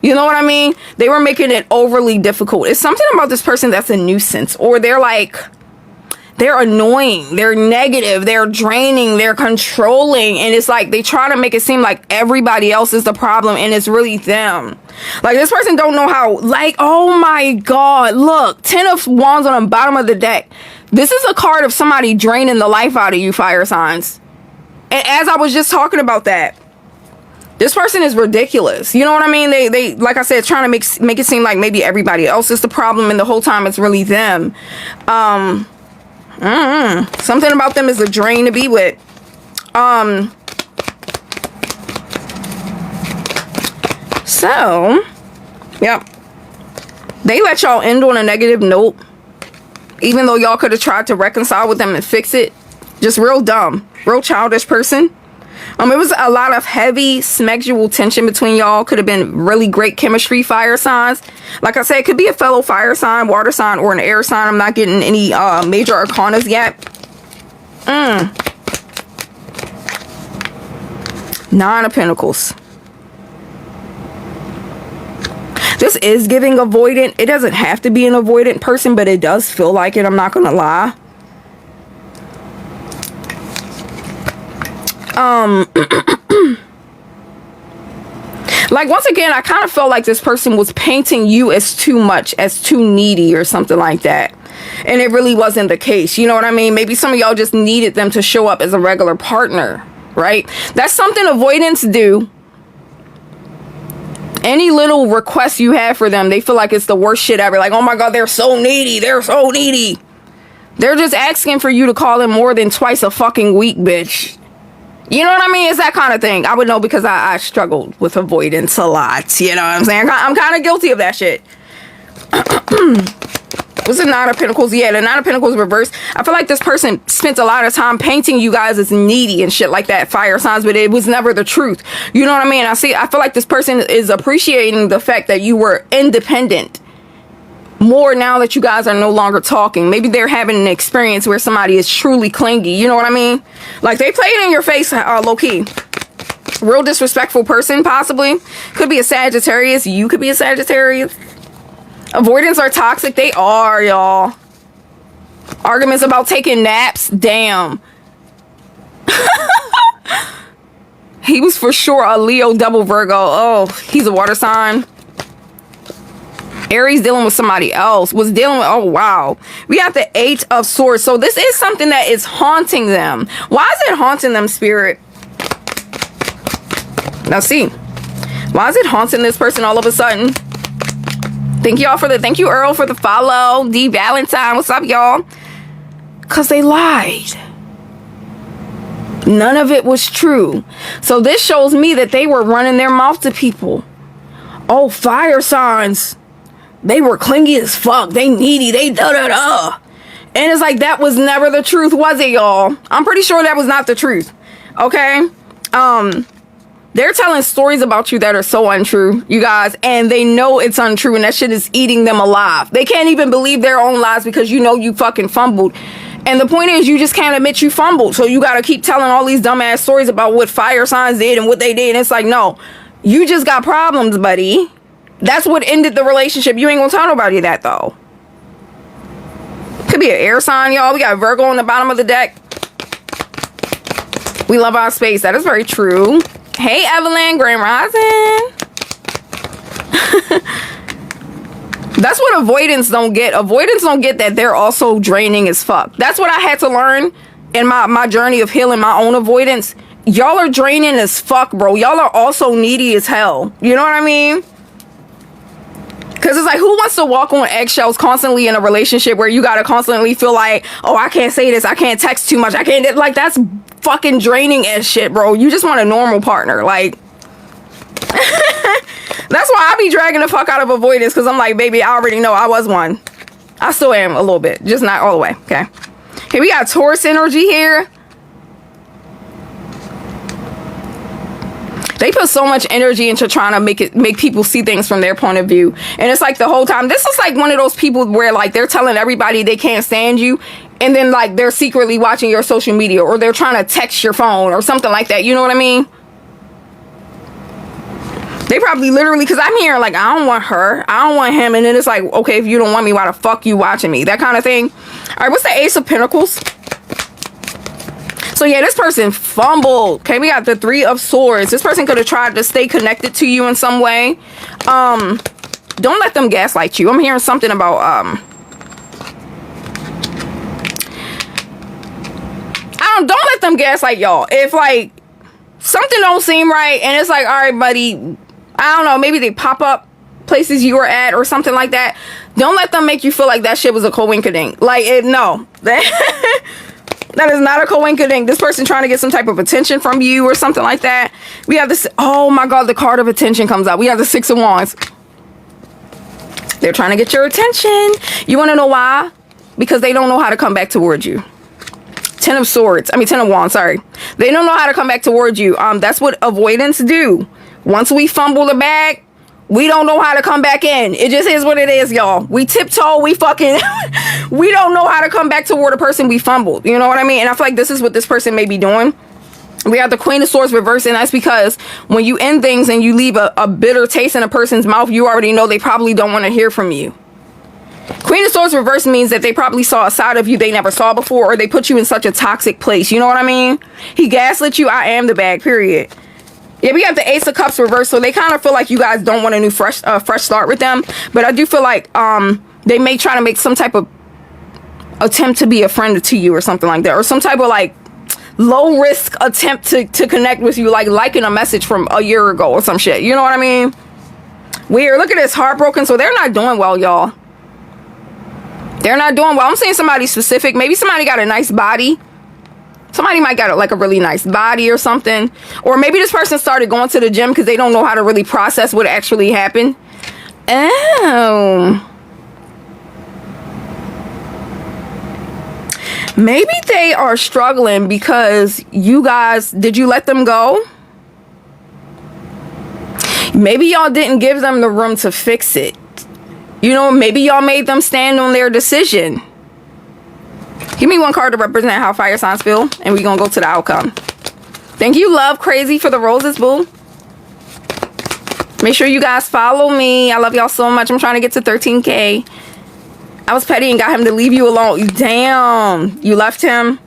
You know what I mean? They were making it overly difficult. It's something about this person that's a nuisance. Or they're, like, they're annoying. They're negative. They're draining. They're controlling. And it's like they try to make it seem like everybody else is the problem and it's really them. Like, this person don't know how, like, oh my God, look, 10 of Wands on the bottom of the deck. This is a card of somebody draining the life out of you, fire signs. And as I was just talking about that, this person is ridiculous. You know what I mean? They like I said, trying to make it seem like maybe everybody else is the problem and the whole time it's really them. Something about them is a drain to be with. So, yep. They let y'all end on a negative note. Even though y'all could have tried to reconcile with them and fix it. Just real dumb. Real childish person. It was a lot of heavy sexual tension between y'all. Could have been really great chemistry, fire signs. Like I said, it could be a fellow fire sign, water sign, or an air sign. I'm not getting any major arcanas yet. 9 of Pentacles. This is giving avoidant. It doesn't have to be an avoidant person, but it does feel like it. I'm not going to lie. Like, once again, I kind of felt like this person was painting you as too much, as too needy or something like that. And it really wasn't the case. You know what I mean? Maybe some of y'all just needed them to show up as a regular partner, right? That's something avoidants do. Any little request you have for them, they feel like it's the worst shit ever. Like, oh my God, they're so needy. They're so needy. They're just asking for you to call them more than twice a fucking week, bitch. You know what I mean? It's that kind of thing. I would know because I struggled with avoidance a lot. You know what I'm saying? I'm kind of guilty of that shit. What's the 9 of Pentacles? Yeah, the 9 of Pentacles reversed. I feel like this person spent a lot of time painting you guys as needy and shit like that, fire signs, but it was never the truth. You know what I mean? I feel like this person is appreciating the fact that you were independent more now that you guys are no longer talking. Maybe they're having an experience where somebody is truly clingy. You know what I mean? Like, they play it in your face, low-key. Real disrespectful person, possibly. Could be a Sagittarius. You could be a Sagittarius. Avoidants are toxic. They are, y'all. Arguments about taking naps. Damn. He was for sure a Leo double Virgo. Oh, he's a water sign. Aries dealing with somebody else, was dealing with, oh wow. We got the 8 of Swords. So this is something that is haunting them. Why is it haunting them, Spirit? Now see, why is it haunting this person all of a sudden? Thank y'all for the, thank you Earl for the follow. D Valentine, what's up y'all? Because they lied. None of it was true. So this shows me that they were running their mouth to people. Oh, fire signs. They were clingy as fuck. They needy. They da-da-da. And it's like, that was never the truth, was it, y'all? I'm pretty sure that was not the truth. Okay? They're telling stories about you that are so untrue, you guys, and they know it's untrue, and that shit is eating them alive. They can't even believe their own lies because you know you fucking fumbled. And the point is, you just can't admit you fumbled. So you gotta keep telling all these dumbass stories about what fire signs did and what they did. And it's like, no, you just got problems, buddy. That's what ended the relationship. You ain't gonna tell nobody that, though. Could be an air sign, y'all. We got Virgo on the bottom of the deck. We love our space. That is very true. Hey, Evelyn, Grand Rising. That's what avoidance don't get. Avoidance don't get that they're also draining as fuck. That's what I had to learn in my journey of healing my own avoidance. Y'all are draining as fuck, bro. Y'all are also needy as hell. You know what I mean? Because it's like, who wants to walk on eggshells constantly in a relationship where you got to constantly feel like, oh, I can't say this. I can't text too much. I can't, like, that's fucking draining as shit, bro. You just want a normal partner. Like, that's why I be dragging the fuck out of avoidance. Because I'm like, baby, I already know I was one. I still am a little bit. Just not all the way. Okay. Okay, we got Taurus energy here. They put so much energy into trying to make people see things from their point of view. And it's like the whole time, this is like one of those people where like they're telling everybody they can't stand you. And then like they're secretly watching your social media, or they're trying to text your phone or something like that. You know what I mean? They probably literally, because I'm hearing like, I don't want her, I don't want him. And then it's like, okay, if you don't want me, why the fuck you watching me? That kind of thing. All right, what's the Ace of Pentacles? So yeah, this person fumbled. Okay, we got the 3 of Swords. This person could have tried to stay connected to you in some way. Don't let them gaslight you. I'm hearing something about don't let them gaslight y'all. If like something don't seem right and it's like, all right, buddy, I don't know, maybe they pop up places you were at or something like that. Don't let them make you feel like that shit was a coincidence. Like, no. That is not a coincidence. This person trying to get some type of attention from you or something like that. We have this, oh my God, the card of attention comes out. We have the 6 of Wands. They're trying to get your attention. You want to know why? Because they don't know how to come back towards you. 10 of Swords. I mean, 10 of Wands, sorry. They don't know how to come back towards you. That's what avoidance do. Once we fumble the bag, we don't know how to come back in. It just is what it is, y'all. We tiptoe, we fucking, we don't know how to come back toward a person we fumbled. You know what I mean? And I feel like this is what this person may be doing. We have the Queen of Swords reversed, and that's because when you end things and you leave a bitter taste in a person's mouth, you already know they probably don't want to hear from you. Queen of Swords reversed means that they probably saw a side of you they never saw before, or they put you in such a toxic place. You know what I mean? He gaslit you. I am the bag, period. Yeah, we have the Ace of Cups reversed, so they kind of feel like you guys don't want a new fresh start with them. But I do feel like they may try to make some type of attempt to be a friend to you or something like that, or some type of like low risk attempt to connect with you, like liking a message from a year ago or some shit. You know what I mean? Weird. Look at this, heartbroken. So they're not doing well, y'all. They're not doing well. I'm saying somebody specific. Maybe somebody got a nice body. Somebody might got like a really nice body or something. Or maybe this person started going to the gym because they don't know how to really process what actually happened. Oh. Maybe they are struggling because you guys, did you let them go? Maybe y'all didn't give them the room to fix it. You know, maybe y'all made them stand on their decision. Give me one card to represent how fire signs feel, and we're going to go to the outcome. Thank you, Love Crazy, for the roses, boo. Make sure you guys follow me. I love y'all so much. I'm trying to get to 13K. I was petty and got him to leave you alone. Damn. You left him?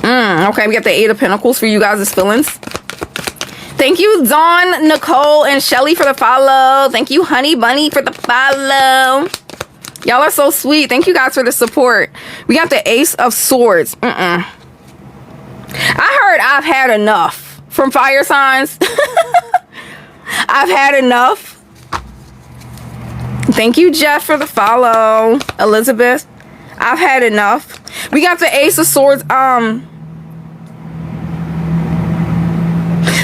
Okay, we got the 8 of Pentacles for you guys' feelings. Thank you, Dawn, Nicole, and Shelly for the follow. Thank you, Honey Bunny, for the follow. Y'all are so sweet. Thank you guys for the support. We got the Ace of Swords. I heard I've had enough from fire signs. I've had enough. Thank you, Jeff, for the follow. Elizabeth, I've had enough. We got the Ace of Swords.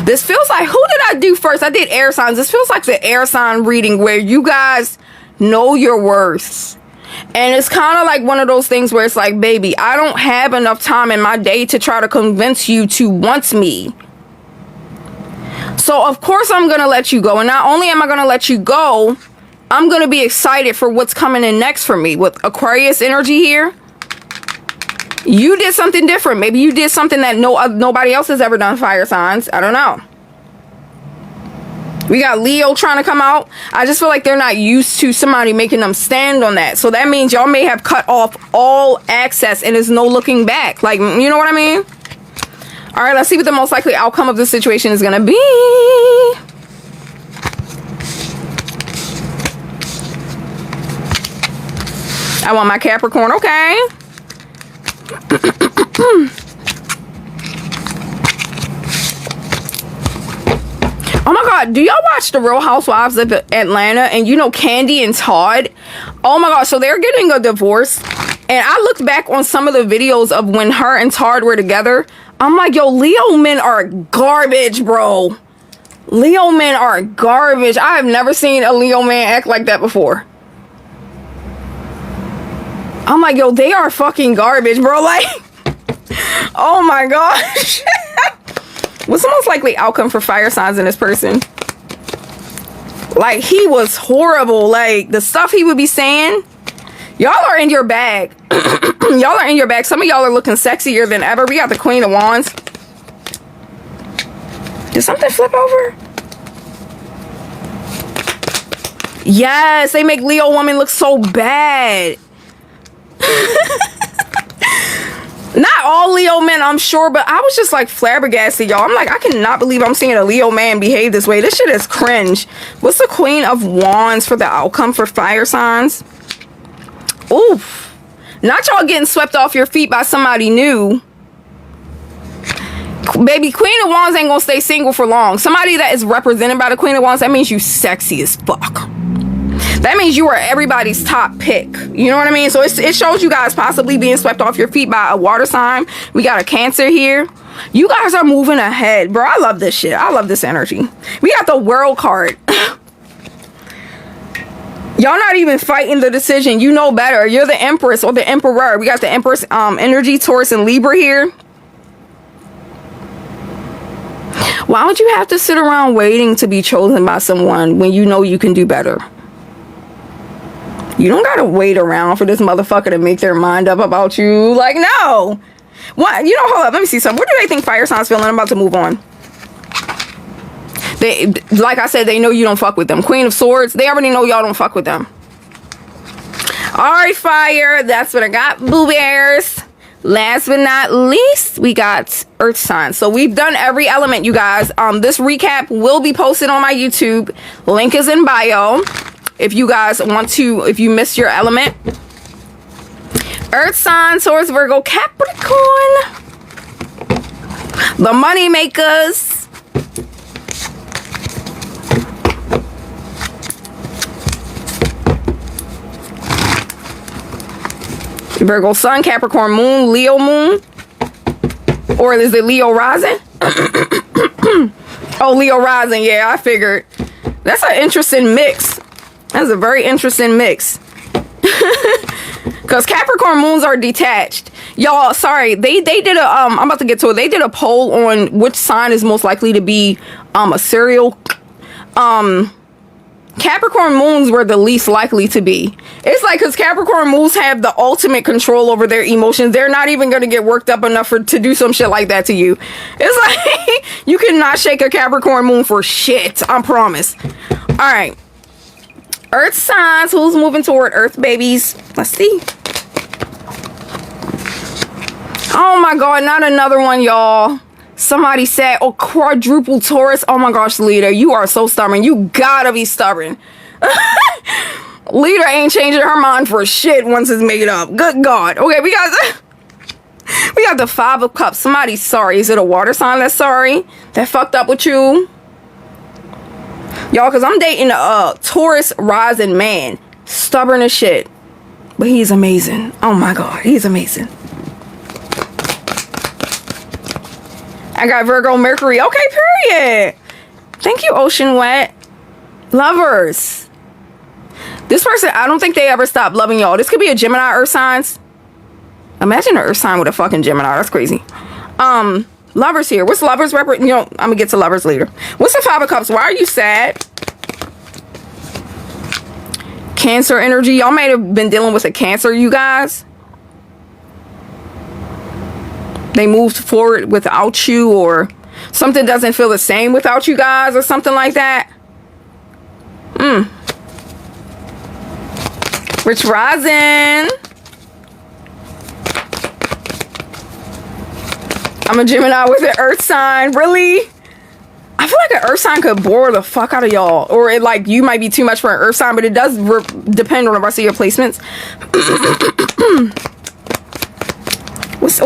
This feels like, who did I do first? I did air signs. This feels like the air sign reading where you guys know your worth. And it's kind of like one of those things where it's like, baby, I don't have enough time in my day to try to convince you to want me. So of course I'm going to let you go. And not only am I going to let you go, I'm going to be excited for what's coming in next for me. With Aquarius energy here, you did something different. Maybe you did something that nobody else has ever done, fire signs. I don't know. We got Leo trying to come out. I just feel like they're not used to somebody making them stand on that. So that means y'all may have cut off all access and there's no looking back. Like, you know what I mean? All right, let's see what the most likely outcome of this situation is going to be. I want my Capricorn. Okay. Oh my God, do y'all watch The Real Housewives of Atlanta? And you know Candy and Todd? Oh my God, so they're getting a divorce. And I looked back on some of the videos of when her and Todd were together. I'm like, yo, Leo men are garbage, bro. Leo men are garbage. I have never seen a Leo man act like that before. I'm like, yo, they are fucking garbage, bro. Like, oh my gosh. What's the most likely outcome for fire signs in this person? Like, he was horrible. Like, the stuff he would be saying. Y'all are in your bag. Y'all are in your bag. Some of y'all are looking sexier than ever. We got the Queen of Wands. Did something flip over? Yes, they make Leo women look so bad. Not all Leo men, I'm sure, but I was just like flabbergasted, y'all. I'm like, I cannot believe I'm seeing a Leo man behave this way. This shit is cringe. What's the Queen of Wands for the outcome for fire signs? Oof. Not y'all getting swept off your feet by somebody new. Baby, Queen of Wands ain't gonna stay single for long. Somebody that is represented by the Queen of Wands, that means you sexy as fuck. That means you are everybody's top pick. You know what I mean? So it shows you guys possibly being swept off your feet by a water sign. We got a Cancer here. You guys are moving ahead, bro. I love this shit. I love this energy. We got the World card. Y'all not even fighting the decision. You know better. You're the Empress or the Emperor. We got the Empress energy, Taurus and Libra here. Why would you have to sit around waiting to be chosen by someone when you know you can do better? You don't gotta wait around for this motherfucker to make their mind up about you. Like, no. What? You know, hold up. Let me see something. What do they think fire signs feeling? I'm about to move on. They, like I said, they know you don't fuck with them. Queen of Swords, they already know y'all don't fuck with them. All right, fire. That's what I got, Boo Bears. Last but not least, we got Earth signs. So we've done every element, you guys. This recap will be posted on my YouTube. Link is in bio. If you guys want to, if you missed your element. Earth sign, Taurus, Virgo, Capricorn. The money makers. Virgo sun, Capricorn moon, Leo moon. Or is it Leo rising? Oh, Leo rising. Yeah, I figured. That's an interesting mix. That's a very interesting mix. Because Capricorn moons are detached. Y'all, sorry. They did a, I'm about to get to it. They did a poll on which sign is most likely to be a serial. Capricorn moons were the least likely to be. It's like, because Capricorn moons have the ultimate control over their emotions. They're not even going to get worked up enough to do some shit like that to you. It's like, you cannot shake a Capricorn moon for shit. I promise. All right. Earth signs. Who's moving toward Earth, babies? Let's see. Oh my God, not another one, y'all. Somebody said, oh, quadruple Taurus. Oh my gosh, Lita, you are so stubborn. You gotta be stubborn. Lita ain't changing her mind for shit once it's made up. Good God. Okay, we got the Five of Cups. Somebody's sorry. Is it a water sign that's sorry? That fucked up with you? Y'all, because I'm dating a Taurus rising man. Stubborn as shit. But he's amazing. Oh my God, he's amazing. I got Virgo Mercury. Okay, period. Thank you, Ocean Wet. Lovers. This person, I don't think they ever stop loving y'all. This could be a Gemini Earth signs. Imagine an Earth sign with a fucking Gemini. That's crazy. Lovers here. What's lovers represent? You know, I'm gonna get to lovers later. What's the Five of Cups? Why are you sad? Cancer energy. Y'all might have been dealing with a Cancer, you guys. They moved forward without you, or something doesn't feel the same without you guys, or something like that. Rich rising. I'm a Gemini with an Earth sign. Really? I feel like an Earth sign could bore the fuck out of y'all, or it like you might be too much for an Earth sign, but it does depend on the rest of your placements. What's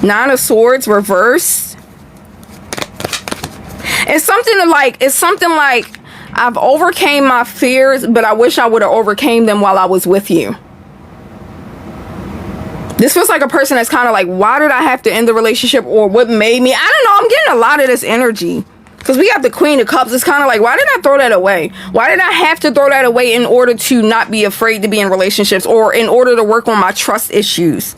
Nine of Swords reversed. It's something like I've overcame my fears, but I wish I would have overcame them while I was with you. This feels like a person that's kind of like, why did I have to end the relationship, or what made me? I don't know. I'm getting a lot of this energy because we have the Queen of Cups. It's kind of like, why did I throw that away? Why did I have to throw that away in order to not be afraid to be in relationships, or in order to work on my trust issues?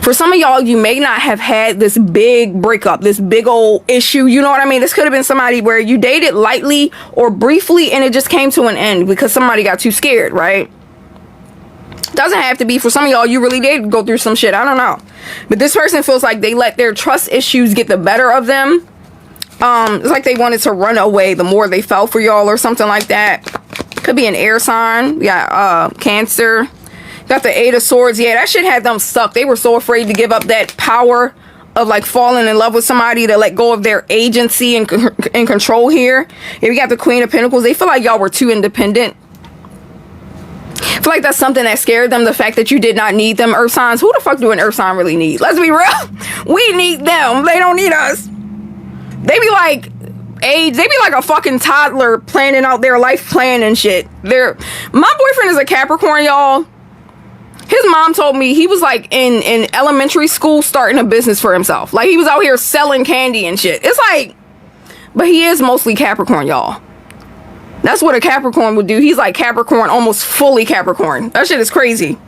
For some of y'all, you may not have had this big breakup, this big old issue. You know what I mean? This could have been somebody where you dated lightly or briefly and it just came to an end because somebody got too scared, right? Doesn't have to be. For some of y'all, you really did go through some shit. I don't know. But this person feels like they let their trust issues get the better of them. It's like they wanted to run away the more they fell for y'all, or something like that. Could be an air sign. Yeah, Cancer. Got the Eight of Swords. Yeah, that shit had them stuck. They were so afraid to give up that power of like falling in love with somebody, to let go of their agency and control here. Yeah, we got the Queen of Pentacles. They feel like y'all were too independent. I feel like that's something that scared them, the fact that you did not need them. Earth signs. Who the fuck do an Earth sign really need? Let's be real. We need them. They don't need us. They be like age. They be like a fucking toddler planning out their life plan and shit. My boyfriend is a Capricorn, y'all. His mom told me he was like in elementary school starting a business for himself. Like he was out here selling candy and shit. It's like, but he is mostly Capricorn, y'all. That's what a Capricorn would do. He's like Capricorn, almost fully Capricorn. That shit is crazy.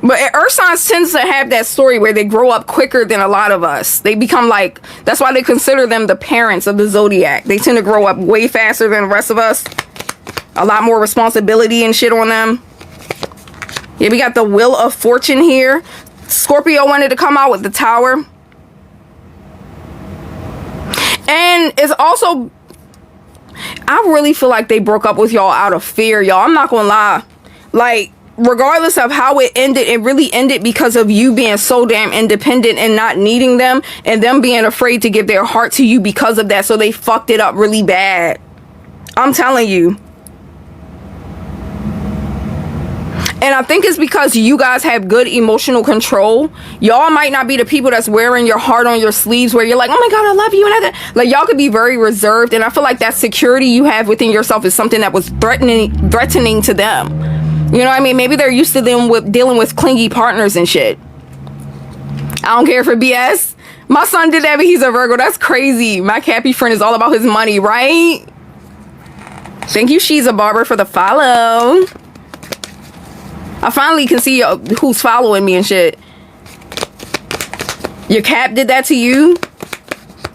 But Earth signs tends to have that story where they grow up quicker than a lot of us. They become like, that's why they consider them the parents of the zodiac. They tend to grow up way faster than the rest of us. A lot more responsibility and shit on them. Yeah, we got the Wheel of Fortune here. Scorpio wanted to come out with the Tower. And it's also, I really feel like they broke up with y'all out of fear, y'all. I'm not gonna lie. Like, regardless of how it ended, it really ended because of you being so damn independent and not needing them, and them being afraid to give their heart to you because of that. So they fucked it up really bad. I'm telling you. And I think it's because you guys have good emotional control. Y'all might not be the people that's wearing your heart on your sleeves, where you're like, oh my God, I love you. And like, y'all could be very reserved. And I feel like that security you have within yourself is something that was threatening to them. You know what I mean? Maybe they're used to them dealing with clingy partners and shit. I don't care for BS. My son did that, but he's a Virgo. That's crazy. My Cappy friend is all about his money, right? Thank you, She's a Barber, for the follow. I finally can see who's following me and shit. Your Cap did that to you?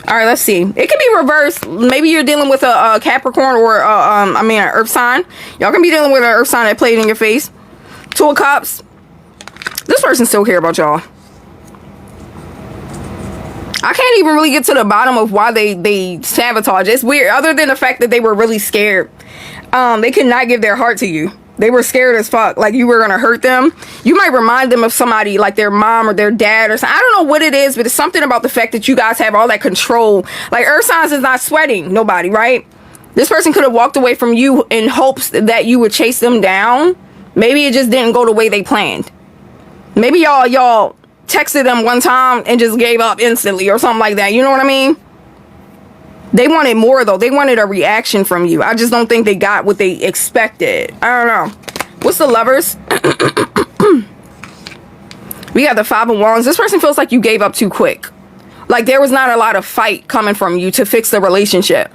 Alright, let's see. It can be reversed. Maybe you're dealing with a Capricorn or an Earth sign. Y'all can be dealing with an Earth sign that played in your face. Two of Cups. This person still care about y'all. I can't even really get to the bottom of why they sabotage. It's weird. Other than the fact that they were really scared. They could not give their heart to you. They were scared as fuck, like you were gonna hurt them. You might remind them of somebody, like their mom or their dad or something. I don't know what it is, but it's something about the fact that you guys have all that control. Like earth signs is not sweating nobody, right? This person could have walked away from you in hopes that you would chase them down. Maybe it just didn't go the way they planned. Maybe y'all texted them one time and just gave up instantly or something like that. You know what I mean? They wanted more though. They wanted a reaction from you. I just don't think they got what they expected. I don't know. What's the Lovers? We got the Five of Wands. This person feels like you gave up too quick. Like there was not a lot of fight coming from you to fix the relationship.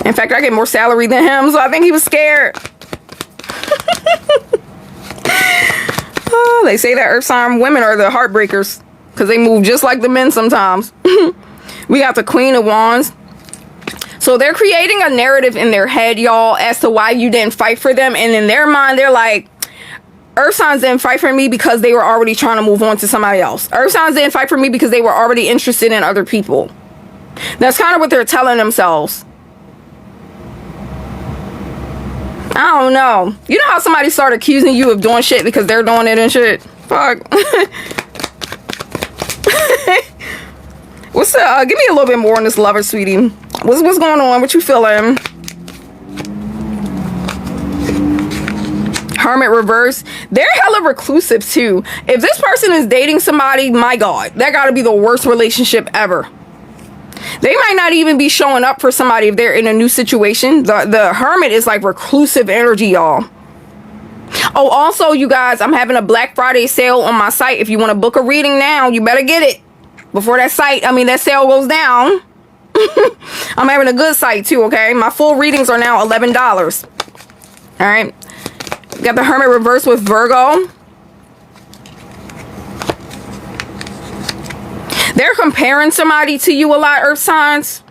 In fact, I get more salary than him, so I think he was scared. Oh, they say that earth sign women are the heartbreakers because they move just like the men sometimes. We got the Queen of Wands. So they're creating a narrative in their head, y'all, as to why you didn't fight for them. And in their mind, they're like, earth signs didn't fight for me because they were already trying to move on to somebody else. Earth signs didn't fight for me because they were already interested in other people. That's kind of what they're telling themselves. I don't know. You know how somebody started accusing you of doing shit because they're doing it and shit? Fuck. What's give me a little bit more on this Lover, sweetie. What's going on? What you feeling? Hermit reverse. They're hella reclusive too. If this person is dating somebody, my God, that gotta be the worst relationship ever. They might not even be showing up for somebody if they're in a new situation. The Hermit is like reclusive energy, y'all. Oh, also, you guys, I'm having a Black Friday sale on my site. If you want to book a reading now, you better get it before that sale goes down. I'm having a good site too, okay? My full readings are now $11. All right. Got the Hermit reverse with Virgo. They're comparing somebody to you a lot, earth signs.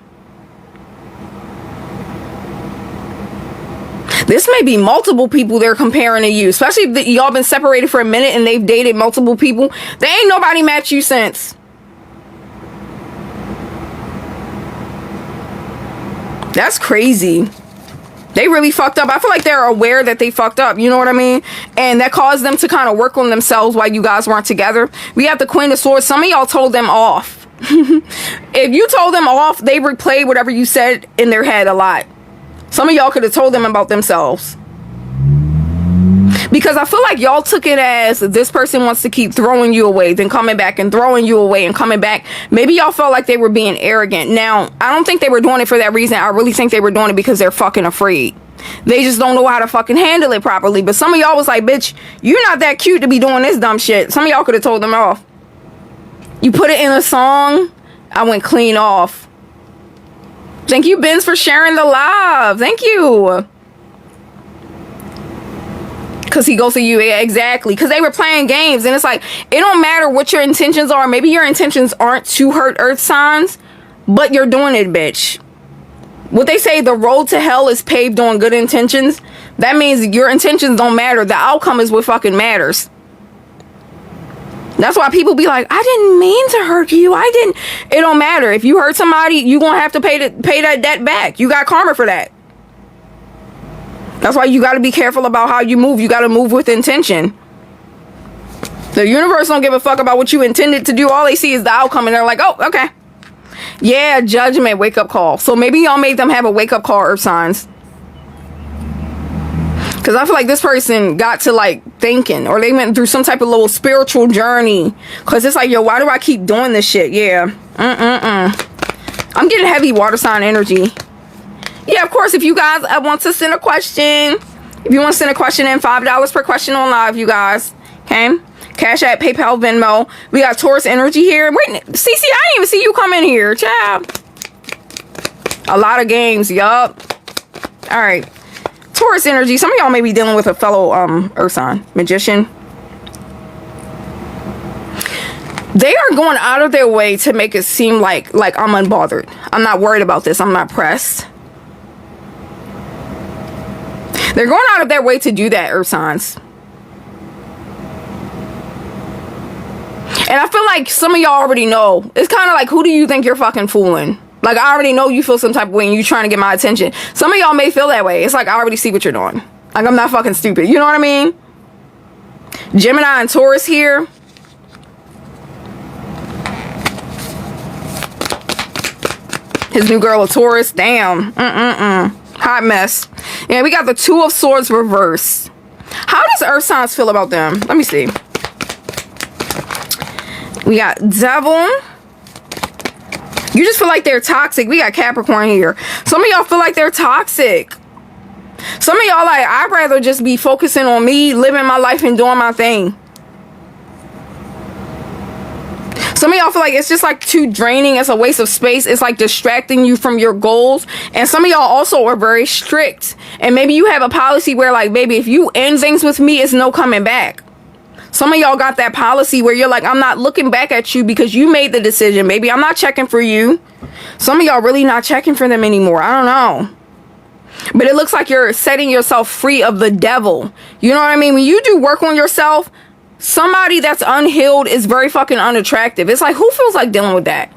This may be multiple people they're comparing to you, especially if y'all been separated for a minute and they've dated multiple people. They ain't nobody matched you since. That's crazy. They really fucked up. I feel like they're aware that they fucked up. You know what I mean? And that caused them to kind of work on themselves while you guys weren't together. We have the Queen of Swords. Some of y'all told them off. If you told them off, they replayed whatever you said in their head a lot. Some of y'all could have told them about themselves. Because I feel like y'all took it as this person wants to keep throwing you away, then coming back and throwing you away and coming back. Maybe y'all felt like they were being arrogant. Now, I don't think they were doing it for that reason. I really think they were doing it because they're fucking afraid. They just don't know how to fucking handle it properly. But some of y'all was like, bitch, you're not that cute to be doing this dumb shit. Some of y'all could have told them off. You put it in a song, I went clean off. Thank you, Benz, for sharing the live. Thank you. Because he goes to you. Yeah, exactly. Because they were playing games. And it's like, it don't matter what your intentions are. Maybe your intentions aren't to hurt earth signs, but you're doing it, bitch. What they say, the road to hell is paved on good intentions. That means your intentions don't matter. The outcome is what fucking matters. That's why people be like, I didn't mean to hurt you. It don't matter. If you hurt somebody, you gonna have to pay that debt back. You got karma for that. That's why you got to be careful about how you move. You got to move with intention. The universe don't give a fuck about what you intended to do. All they see is the outcome, and they're like, oh, okay. Yeah, judgment, wake up call. So maybe y'all made them have a wake up call, earth signs. Because I feel like this person got to like thinking, or they went through some type of little spiritual journey. Because it's like, yo, why do I keep doing this shit? Yeah. I'm getting heavy water sign energy. Yeah, of course, if you guys want to send a question, if you want to send a question in, $5 per question on live, you guys. Okay? Cash App, PayPal, Venmo. We got Taurus energy here. Wait, Cece, I didn't even see you come in here, child. A lot of games, yup. All right. Taurus energy. Some of y'all may be dealing with a fellow earth sign, magician. They are going out of their way to make it seem like I'm unbothered. I'm not worried about this. I'm not pressed. They're going out of their way to do that, earth signs. And I feel like some of y'all already know. It's kind of like, who do you think you're fucking fooling? Like, I already know you feel some type of way and you trying to get my attention. Some of y'all may feel that way. It's like, I already see what you're doing. Like, I'm not fucking stupid. You know what I mean? Gemini and Taurus here. His new girl, a Taurus. Damn. Hot mess. Yeah, we got the Two of Swords reverse. How does earth signs feel about them? Let me see. We got Devil. You just feel like they're toxic. We got Capricorn here. Some of y'all feel like they're toxic. Some of y'all like, I'd rather just be focusing on me, living my life and doing my thing. Some of y'all feel like it's just like too draining. It's a waste of space. It's like distracting you from your goals. And some of y'all also are very strict. And maybe you have a policy where like, baby, if you end things with me, it's no coming back. Some of y'all got that policy where you're like, I'm not looking back at you because you made the decision. Baby, I'm not checking for you. Some of y'all really not checking for them anymore. I don't know. But it looks like you're setting yourself free of the devil. You know what I mean? When you do work on yourself, somebody that's unhealed is very fucking unattractive. It's like, who feels like dealing with that?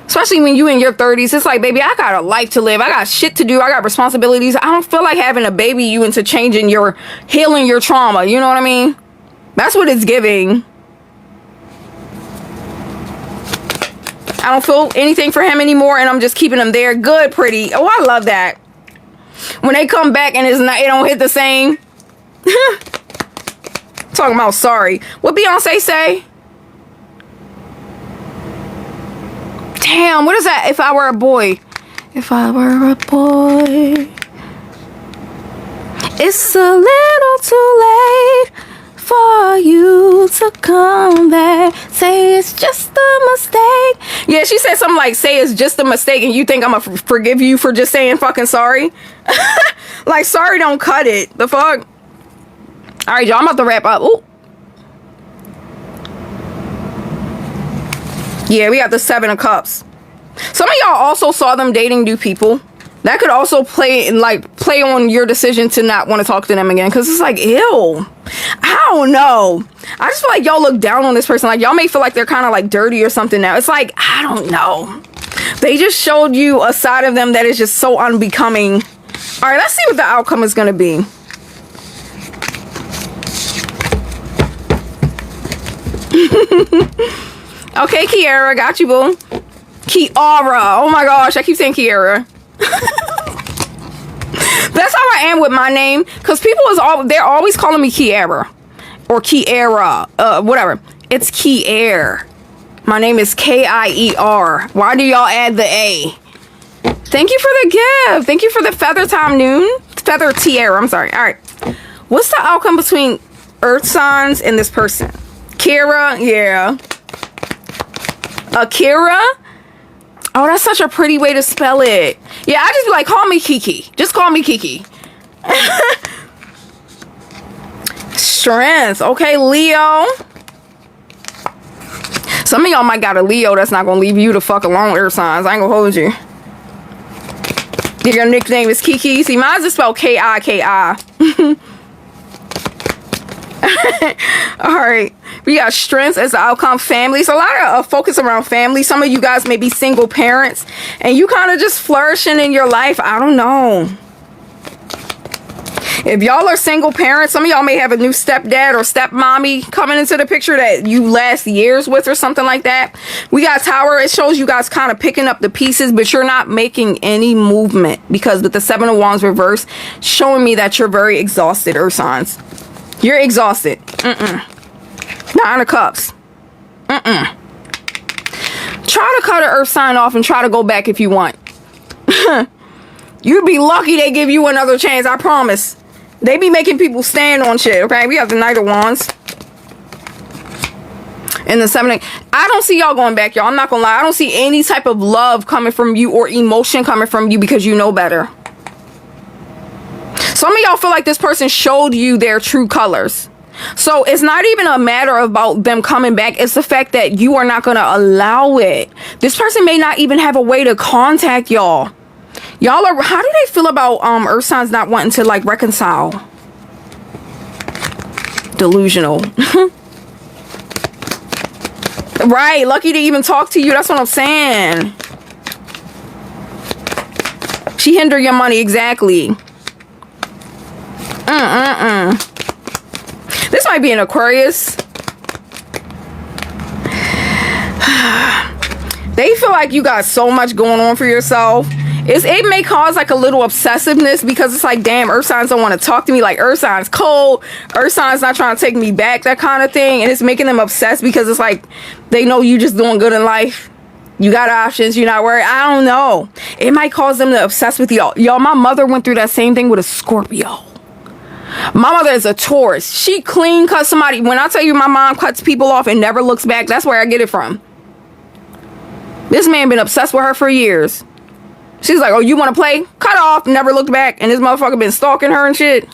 Especially when you in your 30s. It's like, baby, I got a life to live. I got shit to do. I got responsibilities. I don't feel like having a baby you into changing your, healing your trauma. You know what I mean? That's what it's giving. I don't feel anything for him anymore, and I'm just keeping him there. Good, pretty. Oh, I love that. When they come back and it's not, it don't hit the same. Talking about sorry. What Beyonce say? Damn, what is that? If I were a boy. If I were a boy. It's a little too late for you to come back. Say it's just a mistake. Yeah, she said something like, say it's just a mistake, and you think I'm gonna forgive you for just saying fucking sorry? Like, sorry don't cut it. The fuck? Alright, y'all, I'm about to wrap up. Ooh. Yeah, we got the Seven of Cups. Some of y'all also saw them dating new people. That could also play on your decision to not want to talk to them again. Because it's like, ew. I don't know. I just feel like y'all look down on this person. Like, y'all may feel like they're kind of like dirty or something now. It's like, I don't know. They just showed you a side of them that is just so unbecoming. All right, let's see what the outcome is going to be. Okay, Kiara, got you, boo. Kiara. Oh my gosh, I keep saying Kiara. That's how I am with my name, because people they're always calling me Kiara or Kiera, whatever. It's Kier. My name is Kier. Why do y'all add the A? Thank you for the gift. Thank you for the feather tiara. I'm sorry. All right. What's the outcome between earth signs and this person? Kira, yeah. Akira. Oh, that's such a pretty way to spell it. Yeah, I just be like, call me Kiki. Just call me Kiki. Strength. Okay, Leo. Some of y'all might got a Leo that's not going to leave you the fuck alone, earth signs. I ain't going to hold you. Your nickname is Kiki. See, mine's just spelled K-I-K-I. Alright. We got strengths as the outcome. Family. So a lot of focus around family. Some of you guys may be single parents. And you kind of just flourishing in your life. I don't know. If y'all are single parents, some of y'all may have a new stepdad or stepmommy coming into the picture that you last years with or something like that. We got Tower. It shows you guys kind of picking up the pieces, but you're not making any movement, because with the Seven of Wands reverse, showing me that you're very exhausted, earth signs. You're exhausted. Nine of Cups. Try to cut an earth sign off and try to go back if you want. You'd be lucky they give you another chance, I promise. They be making people stand on shit, okay? We have the Knight of Wands. And the Seven of... I don't see y'all going back, y'all. I'm not gonna lie. I don't see any type of love coming from you or emotion coming from you because you know better. Some of y'all feel like this person showed you their true colors. So it's not even a matter about them coming back. It's the fact that you are not going to allow it. This person may not even have a way to contact y'all. Y'all are, how do they feel about earth signs not wanting to like reconcile? Delusional. Right, lucky to even talk to you. That's what I'm saying. She hinder your money, exactly. This might be an Aquarius. They feel like you got so much going on for yourself. It may cause like a little obsessiveness because it's like, damn, earth signs don't want to talk to me. Like, earth signs cold. Earth signs not trying to take me back, that kind of thing. And it's making them obsessed because it's like they know you just doing good in life. You got options. You're not worried. I don't know. It might cause them to obsess with y'all. Y'all, my mother went through that same thing with a Scorpio. My mother is a Taurus. She clean cut somebody. When I tell you my mom cuts people off and never looks back, that's where I get it from. This man been obsessed with her for years. She's like, oh, you want to play? Cut off. Never looked back. And this motherfucker been stalking her and shit.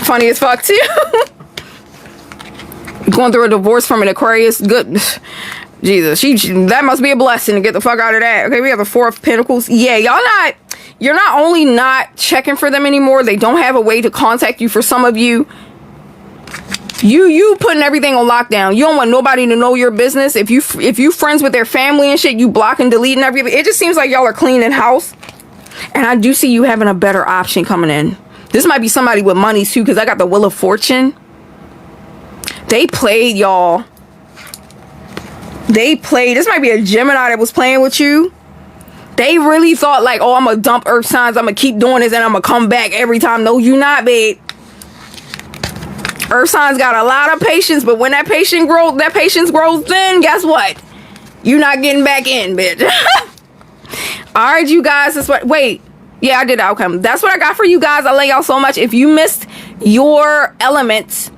Funny as fuck, too. Going through a divorce from an Aquarius. Good. Jesus. That must be a blessing to get the fuck out of that. Okay, we have the Four of Pentacles. Yeah, you're not only not checking for them anymore, they don't have a way to contact you. For some of you, you putting everything on lockdown. You don't want nobody to know your business. If you friends with their family and shit, you block and delete and everything. It just seems like y'all are cleaning house. And I do see you having a better option coming in. This might be somebody with money too, because I got the Wheel of Fortune. They played, y'all. They played. This might be a Gemini that was playing with you. They really thought like, oh, I'm gonna dump earth signs, I'm gonna keep doing this, and I'm gonna come back every time. No, you not, babe. Earth signs got a lot of patience, but when that patience grows thin, guess what? You're not getting back in, bitch. All right, you guys. That's what. Wait, yeah, I did outcome. That's what I got for you guys. I love y'all so much. If you missed your elements